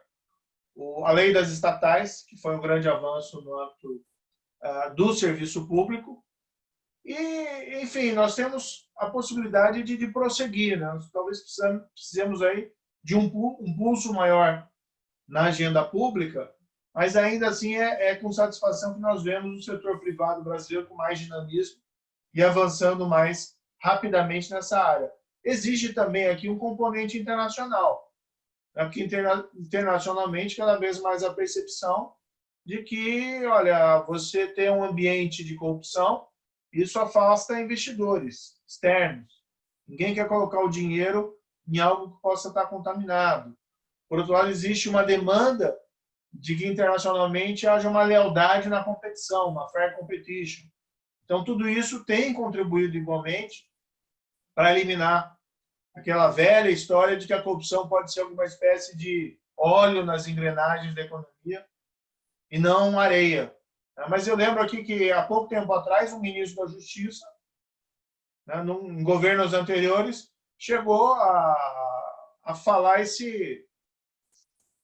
a lei das estatais, que foi um grande avanço no âmbito do serviço público. E, enfim, nós temos a possibilidade de prosseguir, né? Nós talvez precisemos aí de um pulso maior na agenda pública, mas ainda assim é com satisfação que nós vemos o setor privado brasileiro com mais dinamismo e avançando mais rapidamente nessa área. Existe também aqui um componente internacional, né? Porque internacionalmente cada vez mais a percepção de que, olha, você tem um ambiente de corrupção, isso afasta investidores externos. Ninguém quer colocar o dinheiro em algo que possa estar contaminado. Por outro lado, existe uma demanda de que internacionalmente haja uma lealdade na competição, uma fair competition. Então, tudo isso tem contribuído igualmente para eliminar aquela velha história de que a corrupção pode ser alguma espécie de óleo nas engrenagens da economia e não areia. Mas eu lembro aqui que, há pouco tempo atrás, o ministro da Justiça, né, em governos anteriores, chegou a falar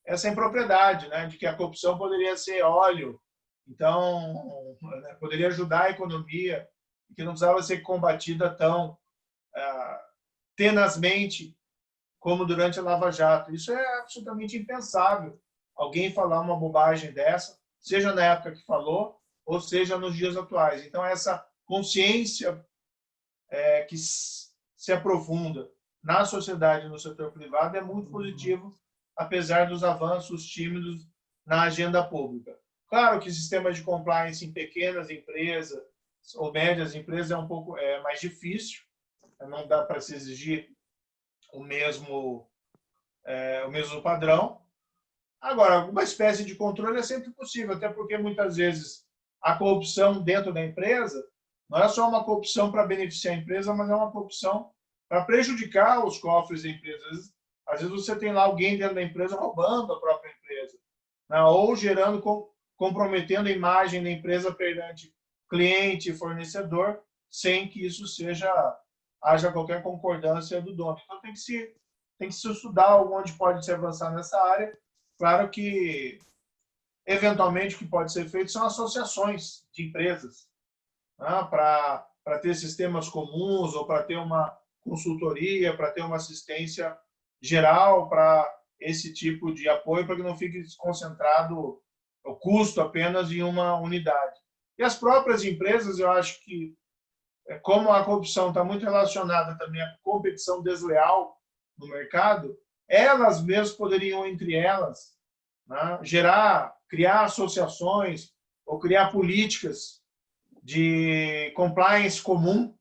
essa impropriedade, né, de que a corrupção poderia ser óleo, então, né, poderia ajudar a economia, que não precisava ser combatida tão tenazmente como durante a Lava Jato. Isso é absolutamente impensável, alguém falar uma bobagem dessa, seja na época que falou, ou seja nos dias atuais. Então, essa consciência que se aprofunda na sociedade e no setor privado é muito positivo, apesar dos avanços tímidos na agenda pública. Claro que sistemas de compliance em pequenas empresas ou médias empresas é um pouco mais difícil, não dá para se exigir o mesmo padrão. Agora, alguma espécie de controle é sempre possível, até porque muitas vezes a corrupção dentro da empresa não é só uma corrupção para beneficiar a empresa, mas é uma corrupção para prejudicar os cofres da empresa. Às vezes você tem lá alguém dentro da empresa roubando a própria empresa, né? Ou comprometendo a imagem da empresa perante cliente e fornecedor, sem que isso haja qualquer concordância do dono. Então tem que se estudar onde pode se avançar nessa área. Claro que, eventualmente, o que pode ser feito são associações de empresas, né, para ter sistemas comuns ou para ter uma consultoria, para ter uma assistência geral para esse tipo de apoio, para que não fique concentrado o custo apenas em uma unidade. E as próprias empresas, eu acho que, como a corrupção está muito relacionada também à competição desleal no mercado, elas mesmas poderiam, entre elas, né, criar associações ou criar políticas de compliance comum,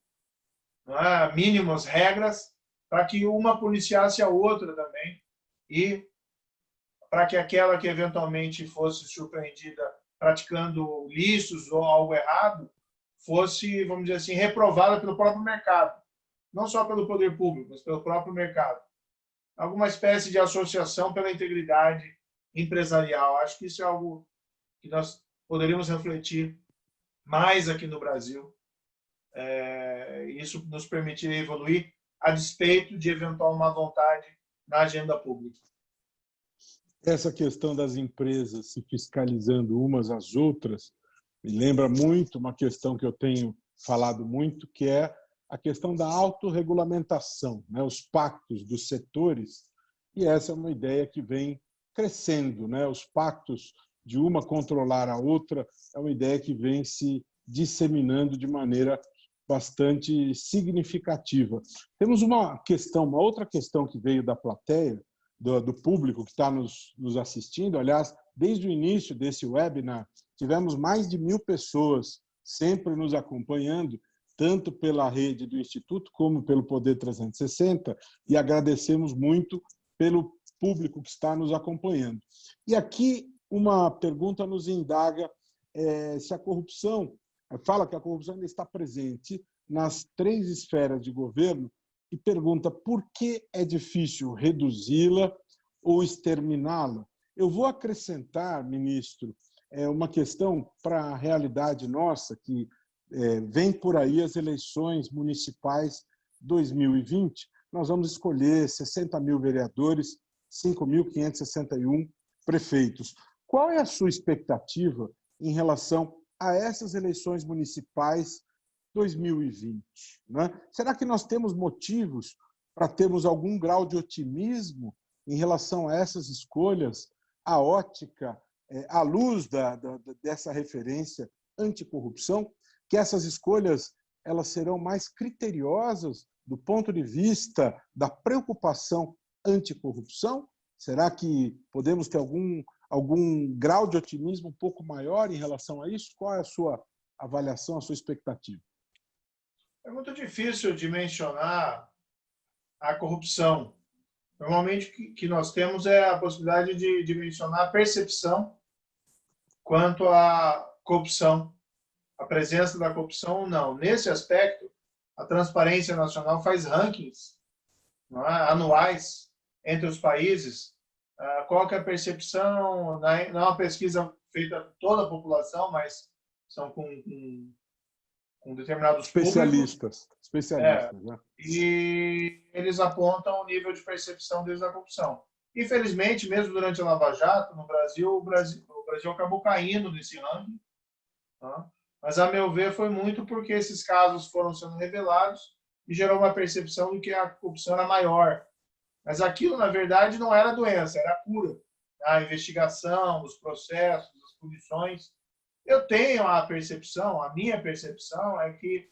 né, mínimas regras, para que uma policiasse a outra também e para que aquela que eventualmente fosse surpreendida praticando ilícitos ou algo errado fosse, vamos dizer assim, reprovada pelo próprio mercado, não só pelo poder público, mas pelo próprio mercado. Alguma espécie de associação pela integridade empresarial. Acho que isso é algo que nós poderíamos refletir mais aqui no Brasil, Isso nos permitiria evoluir a despeito de eventual má vontade na agenda pública. Essa questão das empresas se fiscalizando umas às outras me lembra muito uma questão que eu tenho falado muito, que é a questão da autorregulamentação, né? Os pactos dos setores, e essa é uma ideia que vem crescendo, né? Os pactos de uma controlar a outra é uma ideia que vem se disseminando de maneira bastante significativa. Temos uma outra questão que veio da plateia, do público que está nos assistindo. Aliás, desde o início desse webinar, tivemos mais de 1.000 pessoas sempre nos acompanhando, tanto pela rede do Instituto como pelo Poder 360, e agradecemos muito pelo público que está nos acompanhando. E aqui uma pergunta nos indaga se a corrupção, fala que a corrupção ainda está presente nas 3 esferas de governo e pergunta por que é difícil reduzi-la ou exterminá-la. Eu vou acrescentar, ministro, uma questão para a realidade nossa, que vem por aí as eleições municipais 2020. Nós vamos escolher 60.000 vereadores, 5.561 prefeitos. Qual é a sua expectativa em relação a essas eleições municipais 2020? Né? Será que nós temos motivos para termos algum grau de otimismo em relação a essas escolhas, a ótica, à luz dessa referência anticorrupção, que essas escolhas elas serão mais criteriosas do ponto de vista da preocupação anticorrupção? Será que podemos ter algum grau de otimismo um pouco maior em relação a isso? Qual é a sua avaliação, a sua expectativa? É muito difícil dimensionar a corrupção. Normalmente, o que nós temos é a possibilidade de dimensionar a percepção quanto à corrupção, a presença da corrupção ou não. Nesse aspecto, a Transparência Nacional faz rankings anuais entre os países. Qual que é a percepção? Não é uma pesquisa feita com toda a população, mas são com determinados especialistas. Né? E eles apontam o nível de percepção deles da corrupção. Infelizmente, mesmo durante a Lava Jato, no Brasil, o Brasil acabou caindo nesse ranking. Tá? Mas, a meu ver, foi muito porque esses casos foram sendo revelados e gerou uma percepção de que a corrupção era maior. Mas aquilo, na verdade, não era doença, era cura. A investigação, os processos, as punições. Eu tenho a minha percepção é que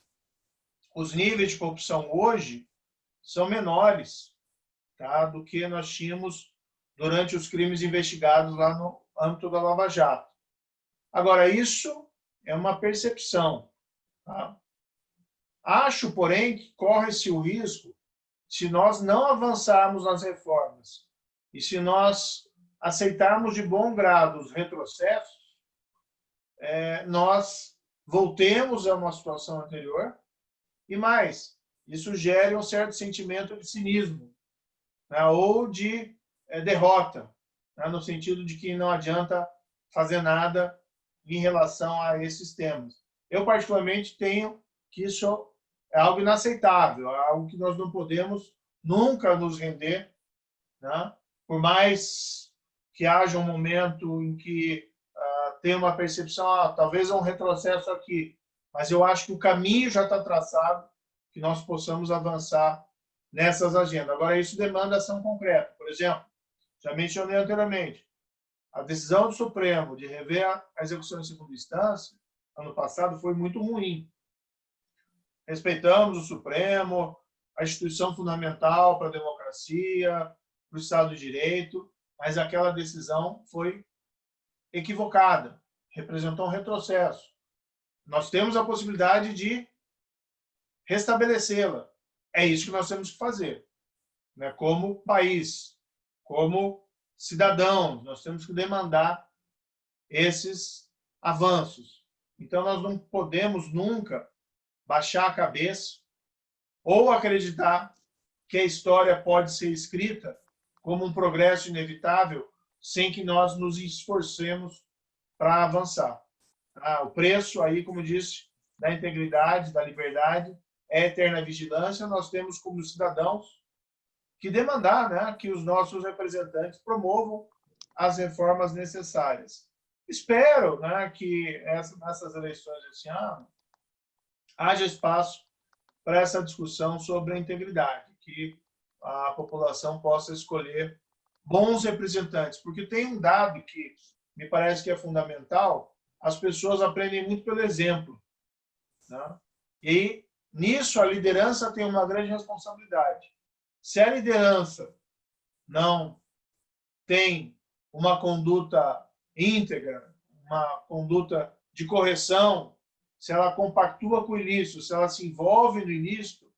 os níveis de corrupção hoje são menores, tá, do que nós tínhamos durante os crimes investigados lá no âmbito da Lava Jato. Agora, isso é uma percepção. Tá? Acho, porém, que corre-se o risco, se nós não avançarmos nas reformas e se nós aceitarmos de bom grado os retrocessos, nós voltemos a uma situação anterior e mais, isso gera um certo sentimento de cinismo, né, ou de derrota, né, no sentido de que não adianta fazer nada em relação a esses temas. Eu, particularmente, tenho que isso é algo inaceitável, é algo que nós não podemos nunca nos render, né? Por mais que haja um momento em que tem uma percepção, talvez um retrocesso aqui, mas eu acho que o caminho já está traçado, que nós possamos avançar nessas agendas. Agora, isso demanda ação concreta. Por exemplo, já mencionei anteriormente, a decisão do Supremo de rever a execução em segunda instância, ano passado, foi muito ruim. Respeitamos o Supremo, a instituição fundamental para a democracia, para o Estado de Direito, mas aquela decisão foi equivocada, representou um retrocesso. Nós temos a possibilidade de restabelecê-la. É isso que nós temos que fazer. Né? Como país, como cidadãos, nós temos que demandar esses avanços. Então, nós não podemos nunca baixar a cabeça ou acreditar que a história pode ser escrita como um progresso inevitável sem que nós nos esforcemos para avançar. O preço, aí, como disse, da integridade, da liberdade, é a eterna vigilância. Nós temos, como cidadãos, que demandar, né, que os nossos representantes promovam as reformas necessárias. Espero, né, que nessas eleições desse ano haja espaço para essa discussão sobre a integridade, que a população possa escolher bons representantes, porque tem um dado que me parece que é fundamental: as pessoas aprendem muito pelo exemplo, né? E nisso a liderança tem uma grande responsabilidade. Se a liderança não tem uma conduta íntegra, uma conduta de correção, se ela compactua com o ilícito, se ela se envolve no ilícito,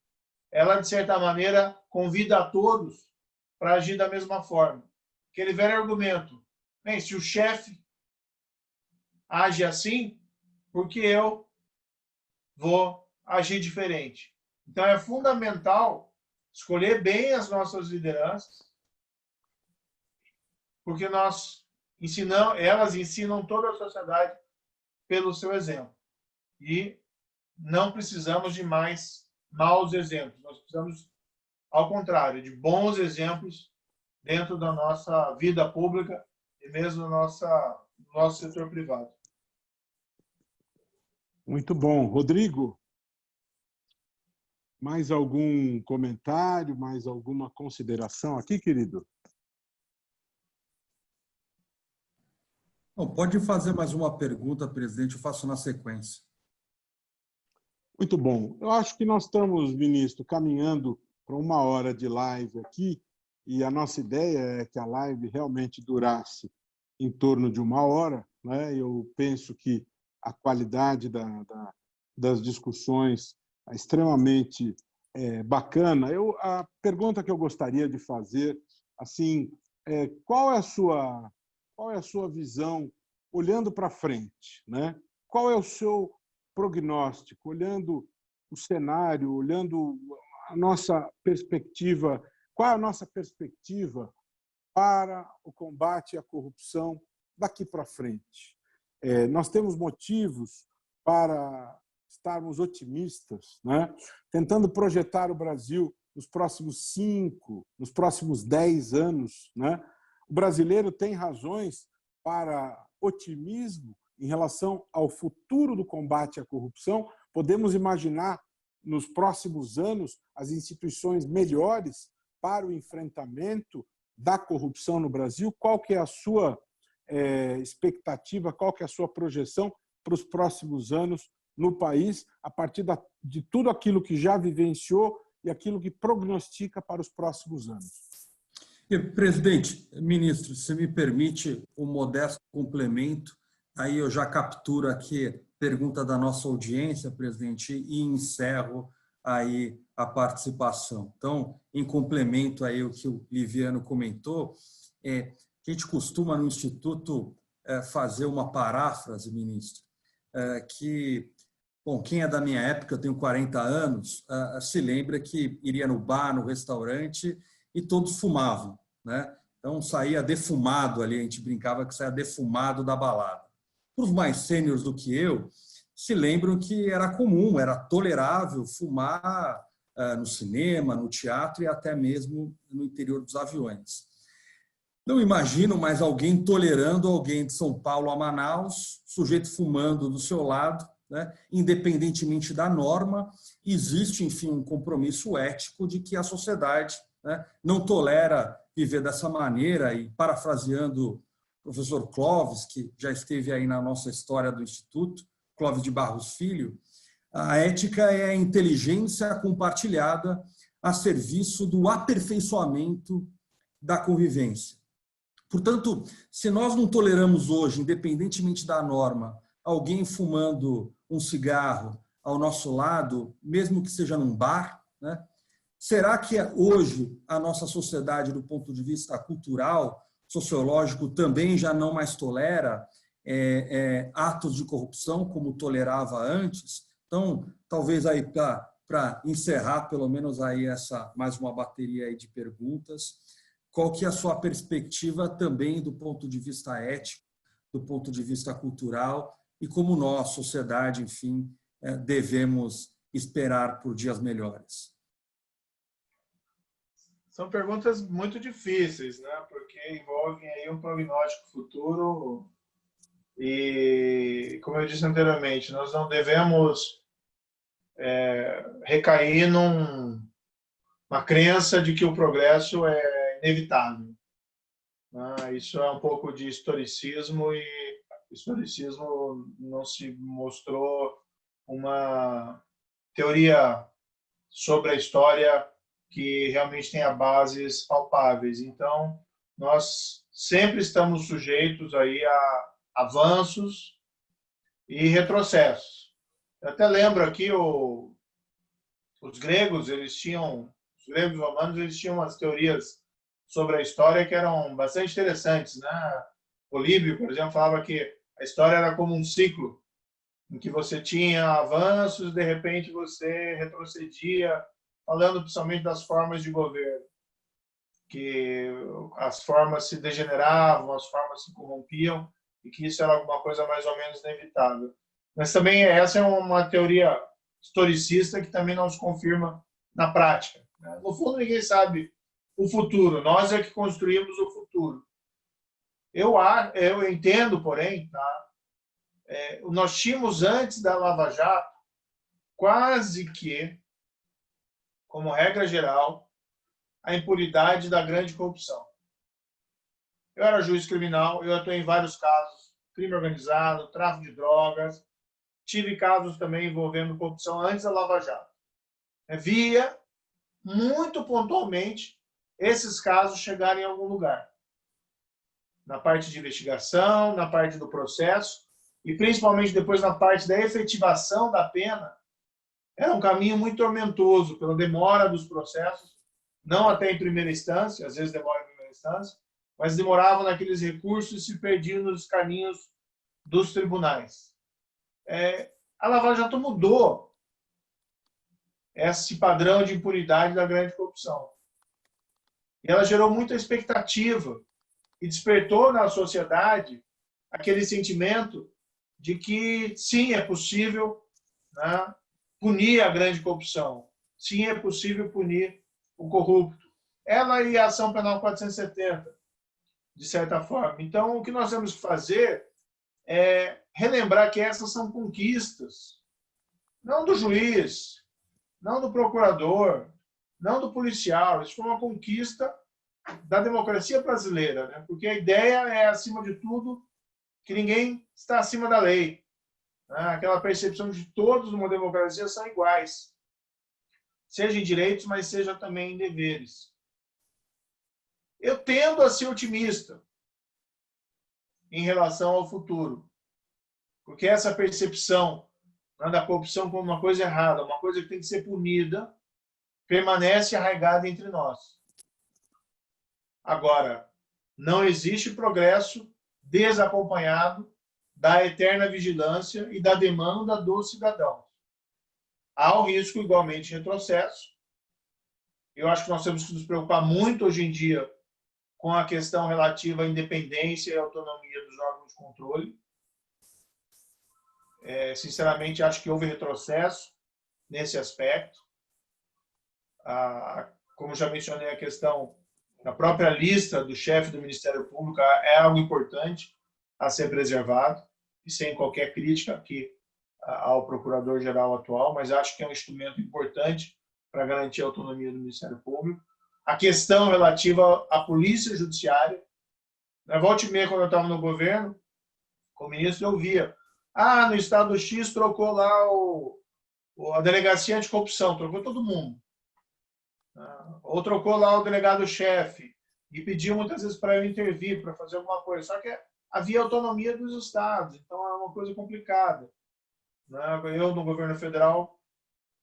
ela, de certa maneira, convida a todos para agir da mesma forma. Aquele velho argumento: bem, se o chefe age assim, por que eu vou agir diferente? Então, é fundamental escolher bem as nossas lideranças, porque elas ensinam toda a sociedade pelo seu exemplo. E não precisamos de mais maus exemplos. Nós precisamos, ao contrário, de bons exemplos dentro da nossa vida pública e mesmo no nosso setor privado. Muito bom. Rodrigo, mais algum comentário, mais alguma consideração aqui, querido? Bom, pode fazer mais uma pergunta, presidente, eu faço na sequência. Muito bom. Eu acho que nós estamos, ministro, caminhando para 1 hora de live aqui, e a nossa ideia é que a live realmente durasse em torno de 1 hora, né? Eu penso que a qualidade das discussões é extremamente bacana. A pergunta que eu gostaria de fazer, assim, qual é a sua visão olhando para frente, né? Qual é o seu prognóstico, olhando o cenário, olhando a nossa perspectiva? Qual é a nossa perspectiva para o combate à corrupção daqui para frente? Nós temos motivos para estarmos otimistas, né? Tentando projetar o Brasil nos próximos 5, nos próximos 10 anos, né? O brasileiro tem razões para otimismo em relação ao futuro do combate à corrupção. Podemos imaginar, nos próximos anos, as instituições melhores para o enfrentamento da corrupção no Brasil. Qual que é a sua expectativa, qual que é a sua projeção para os próximos anos no país, a partir de tudo aquilo que já vivenciou e aquilo que prognostica para os próximos anos? Presidente, ministro, se me permite um modesto complemento, aí eu já capturo aqui a pergunta da nossa audiência, presidente, e encerro aí a participação. Então, em complemento aí o que o Liviano comentou, a gente costuma no Instituto fazer uma paráfrase, ministro, que, bom, quem é da minha época, eu tenho 40 anos, se lembra que iria no bar, no restaurante, e todos fumavam, né? Então saía defumado ali, a gente brincava que saía defumado da balada. Para os mais sêniores do que eu, se lembram que era comum, era tolerável fumar no cinema, no teatro e até mesmo no interior dos aviões. Não imagino mais alguém tolerando alguém de São Paulo a Manaus, sujeito fumando do seu lado, né? Independentemente da norma, existe, enfim, um compromisso ético de que a sociedade, né, não tolera viver dessa maneira. E, parafraseando o professor Clóvis, que já esteve aí na nossa história do Instituto, Clóvis de Barros Filho, a ética é a inteligência compartilhada a serviço do aperfeiçoamento da convivência. Portanto, se nós não toleramos hoje, independentemente da norma, alguém fumando um cigarro ao nosso lado, mesmo que seja num bar, né? Será que hoje a nossa sociedade, do ponto de vista cultural, sociológico, também já não mais tolera atos de corrupção como tolerava antes? Então, talvez aí para encerrar, pelo menos aí mais uma bateria aí de perguntas, qual que é a sua perspectiva também do ponto de vista ético, do ponto de vista cultural, e como nós, sociedade, enfim, devemos esperar por dias melhores? São perguntas muito difíceis, né? Porque envolvem aí um prognóstico futuro e, como eu disse anteriormente, nós não devemos recair numa crença de que o progresso é inevitável. Isso é um pouco de historicismo e o historicismo não se mostrou uma teoria sobre a história que realmente tenha bases palpáveis. Então, nós sempre estamos sujeitos aí a avanços e retrocessos. Eu até lembro aqui os gregos e romanos, eles tinham umas teorias sobre a história que eram bastante interessantes, né? Políbio, por exemplo, falava que a história era como um ciclo, em que você tinha avanços, de repente você retrocedia, falando principalmente das formas de governo, que as formas se degeneravam, as formas se corrompiam, e que isso era alguma coisa mais ou menos inevitável. Mas também essa é uma teoria historicista que também não se confirma na prática. No fundo, ninguém sabe o futuro, nós é que construímos o futuro. Eu entendo, porém, nós tínhamos antes da Lava Jato quase que, como regra geral, a impunidade da grande corrupção. Eu era juiz criminal, eu atuei em vários casos, crime organizado, tráfico de drogas, tive casos também envolvendo corrupção antes da Lava Jato. Via, muito pontualmente, esses casos chegarem em algum lugar. Na parte de investigação, na parte do processo, e principalmente depois na parte da efetivação da pena, era um caminho muito tormentoso pela demora dos processos, não até em primeira instância, às vezes demora em primeira instância, mas demorava naqueles recursos e se perdiam nos caminhos dos tribunais. A Lava Jato mudou esse padrão de impunidade da grande corrupção. E ela gerou muita expectativa e despertou na sociedade aquele sentimento de que, sim, é possível, né, punir a grande corrupção. Sim, é possível punir o corrupto. Ela e a Ação Penal 470, de certa forma. Então, o que nós temos que fazer é relembrar que essas são conquistas, não do juiz, não do procurador, não do policial. Isso foi uma conquista da democracia brasileira, né? Porque a ideia é, acima de tudo, que ninguém está acima da lei. Né? Aquela percepção de que todos numa democracia são iguais, seja em direitos, mas seja também em deveres. Eu tendo a ser otimista em relação ao futuro, porque essa percepção, né, da corrupção como uma coisa errada, uma coisa que tem que ser punida, permanece arraigada entre nós. Agora, não existe progresso desacompanhado da eterna vigilância e da demanda dos cidadãos. Há o risco, igualmente, de retrocesso. Eu acho que nós temos que nos preocupar muito hoje em dia com a questão relativa à independência e autonomia dos órgãos de controle. Sinceramente, acho que houve retrocesso nesse aspecto. Como já mencionei, a questão da própria lista do chefe do Ministério Público é algo importante a ser preservado, e sem qualquer crítica aqui ao procurador-geral atual, mas acho que é um instrumento importante para garantir a autonomia do Ministério Público. A questão relativa à polícia judiciária. Na volta e meia, quando eu estava no governo, como ministro, eu via: no estado X trocou lá a delegacia anticorrupção, trocou todo mundo. Ou trocou lá o delegado-chefe e pediu muitas vezes para eu intervir, para fazer alguma coisa. Só que havia autonomia dos estados, então é uma coisa complicada. Eu, no governo federal,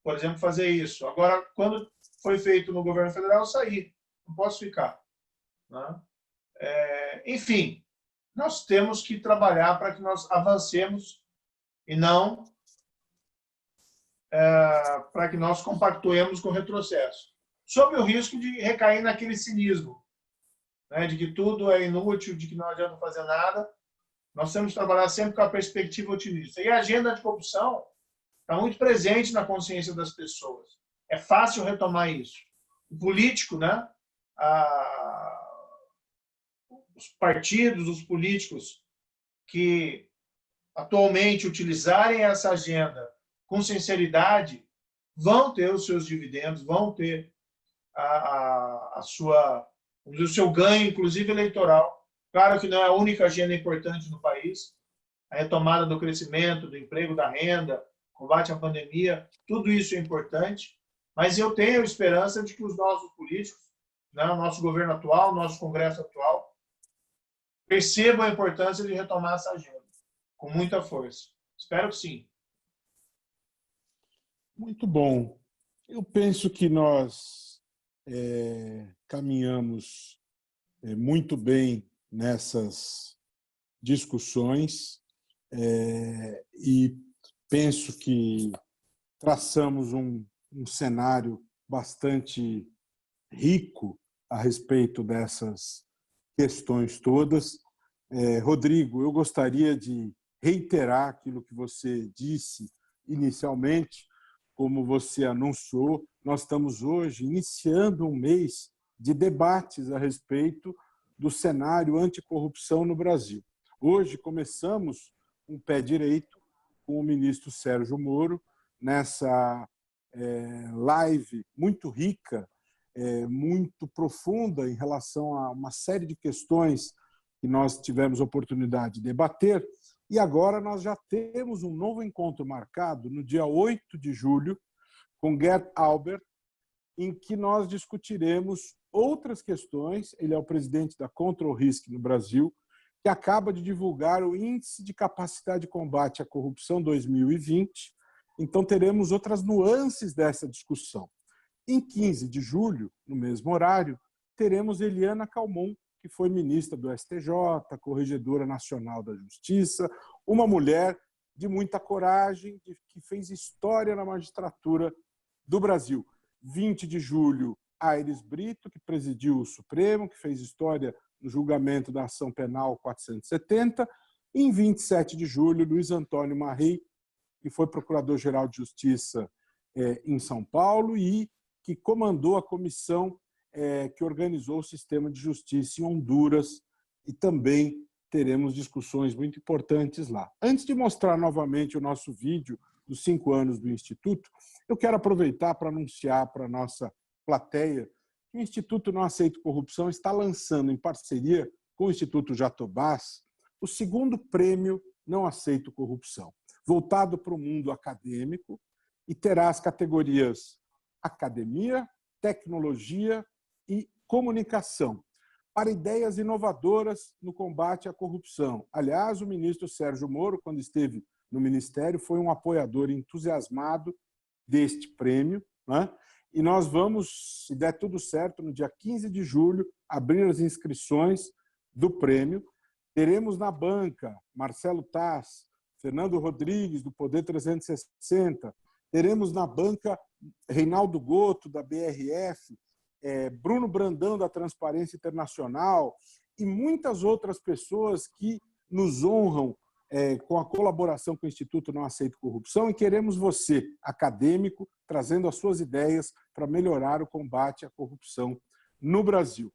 por exemplo, fazer isso. Agora, quando foi feito no governo federal, eu saí. Não posso ficar. Enfim, nós temos que trabalhar para que nós avancemos e não para que nós compactuemos com o retrocesso, sob o risco de recair naquele cinismo, né, de que tudo é inútil, de que não adianta fazer nada. Nós temos que trabalhar sempre com a perspectiva otimista. E a agenda anticorrupção está muito presente na consciência das pessoas. É fácil retomar isso. O político, né? Os partidos, os políticos que atualmente utilizarem essa agenda com sinceridade vão ter os seus dividendos, vão ter o seu ganho, inclusive eleitoral. Claro que não é a única agenda importante no país. A retomada do crescimento, do emprego, da renda, combate à pandemia, tudo isso é importante. Mas eu tenho esperança de que os nossos políticos, né, o nosso governo atual, o nosso Congresso atual, percebam a importância de retomar essa agenda com muita força. Espero que sim. Muito bom. Eu penso que nós caminhamos muito bem nessas discussões e penso que traçamos um cenário bastante rico a respeito dessas questões todas. Rodrigo, eu gostaria de reiterar aquilo que você disse inicialmente. Como você anunciou, nós estamos hoje iniciando um mês de debates a respeito do cenário anticorrupção no Brasil. Hoje começamos um pé direito com o ministro Sérgio Moro, nessa live muito rica, muito profunda em relação a uma série de questões que nós tivemos oportunidade de debater. E agora nós já temos um novo encontro marcado no dia 8 de julho com Gerd Albert, em que nós discutiremos outras questões. Ele é o presidente da Control Risk no Brasil, que acaba de divulgar o Índice de Capacidade de Combate à Corrupção 2020. Então teremos outras nuances dessa discussão. Em 15 de julho, no mesmo horário, teremos Eliana Calmon, que foi ministra do STJ, Corregedora Nacional da Justiça, uma mulher de muita coragem, que fez história na magistratura do Brasil. 20 de julho, Aires Brito, que presidiu o Supremo, que fez história no julgamento da ação penal 470. E em 27 de julho, Luiz Antônio Marrei, que foi Procurador-Geral de Justiça em São Paulo e que comandou a comissão que organizou o sistema de justiça em Honduras, e também teremos discussões muito importantes lá. Antes de mostrar novamente o nosso vídeo dos 5 anos do Instituto, eu quero aproveitar para anunciar para a nossa plateia que o Instituto Não Aceito Corrupção está lançando, em parceria com o Instituto Jatobás, o 2º prêmio Não Aceito Corrupção, voltado para o mundo acadêmico, e terá as categorias Academia, Tecnologia e Comunicação, para ideias inovadoras no combate à corrupção. Aliás, o ministro Sérgio Moro, quando esteve no Ministério, foi um apoiador entusiasmado deste prêmio, né? E nós vamos, se der tudo certo, no dia 15 de julho, abrir as inscrições do prêmio. Teremos na banca Marcelo Taz, Fernando Rodrigues, do Poder 360, teremos na banca Reinaldo Goto, da BRF, Bruno Brandão, da Transparência Internacional, e muitas outras pessoas que nos honram com a colaboração com o Instituto Não Aceito Corrupção, e queremos você, acadêmico, trazendo as suas ideias para melhorar o combate à corrupção no Brasil.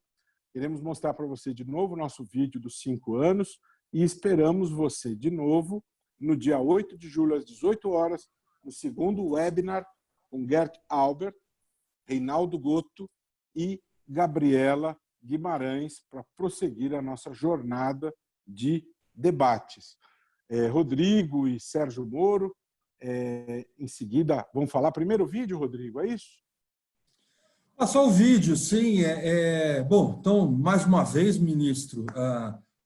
Queremos mostrar para você de novo o nosso vídeo dos 5 anos e esperamos você de novo no dia 8 de julho, às 18 horas, no 2º webinar com Gerd Albert, Reinaldo Goto e Gabriela Guimarães, para prosseguir a nossa jornada de debates. Rodrigo e Sérgio Moro, em seguida, vamos falar primeiro o vídeo, Rodrigo, é isso? Só o vídeo, sim. Bom, então, mais uma vez, ministro,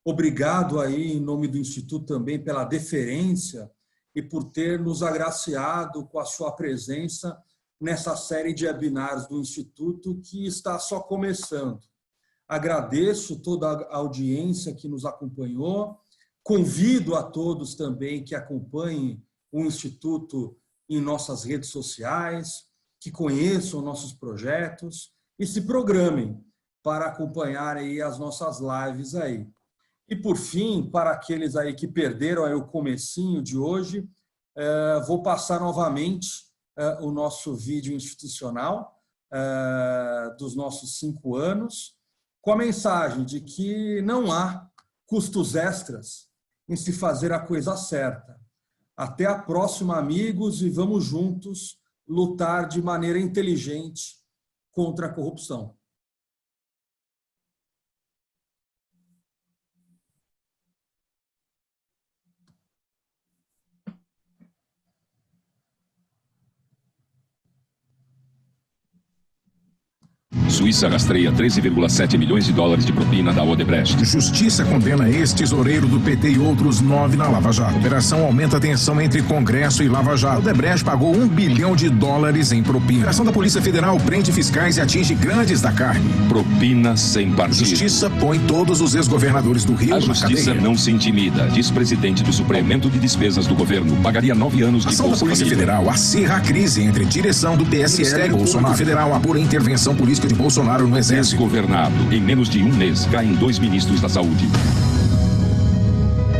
obrigado aí, em nome do Instituto também, pela deferência e por ter nos agraciado com a sua presença nessa série de webinars do Instituto, que está só começando. Agradeço toda a audiência que nos acompanhou, convido a todos também que acompanhem o Instituto em nossas redes sociais, que conheçam nossos projetos e se programem para acompanhar aí as nossas lives aí. E, por fim, para aqueles aí que perderam aí o comecinho de hoje, vou passar novamente o nosso vídeo institucional dos nossos 5 anos, com a mensagem de que não há custos extras em se fazer a coisa certa. Até a próxima, amigos, e vamos juntos lutar de maneira inteligente contra a corrupção. Suíça rastreia 13,7 milhões de dólares de propina da Odebrecht. Justiça condena ex-tesoureiro do PT e outros 9 na Lava Jato. Operação aumenta a tensão entre Congresso e Lava Jato. Odebrecht pagou $1 bilhão em propina. Operação da Polícia Federal prende fiscais e atinge grandes da carne. Propina sem partido. Justiça põe todos os ex-governadores do Rio A na justiça cadeia. não se intimida, diz presidente do Supremo. Aumento de despesas do governo pagaria 9 anos de Ação da Bolsa Polícia Família. Federal acirra a crise entre direção do PSL e Bolsonaro. Federal apura a intervenção política de Bolsonaro no Exército. Desgovernado. Em menos de um mês, caem 2 ministros da saúde.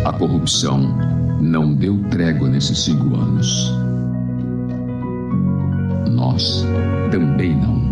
A corrupção não deu trégua nesses 5 anos. Nós também não.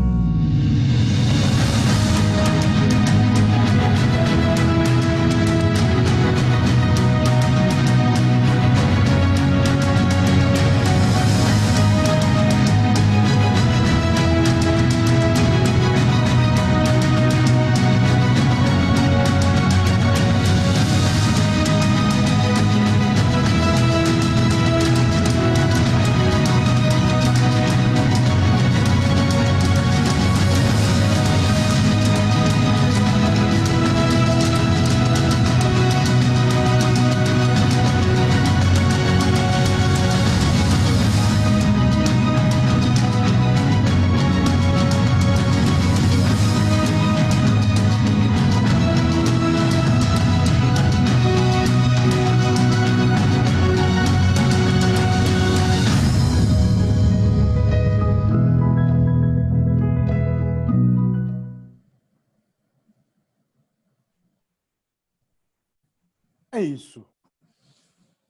É isso.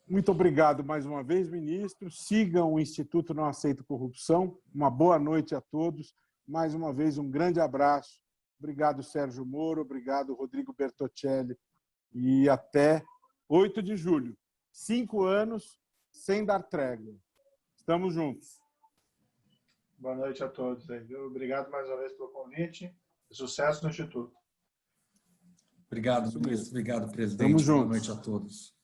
Muito obrigado mais uma vez, ministro. Sigam o Instituto Não Aceito Corrupção. Uma boa noite a todos. Mais uma vez, um grande abraço. Obrigado, Sérgio Moro. Obrigado, Rodrigo Bertocelli. E até 8 de julho. 5 anos sem dar trégua. Estamos juntos. Boa noite a todos. Obrigado mais uma vez pelo convite. Sucesso no Instituto. Obrigado, ministro. Obrigado, presidente. Tamo junto. Boa noite a todos.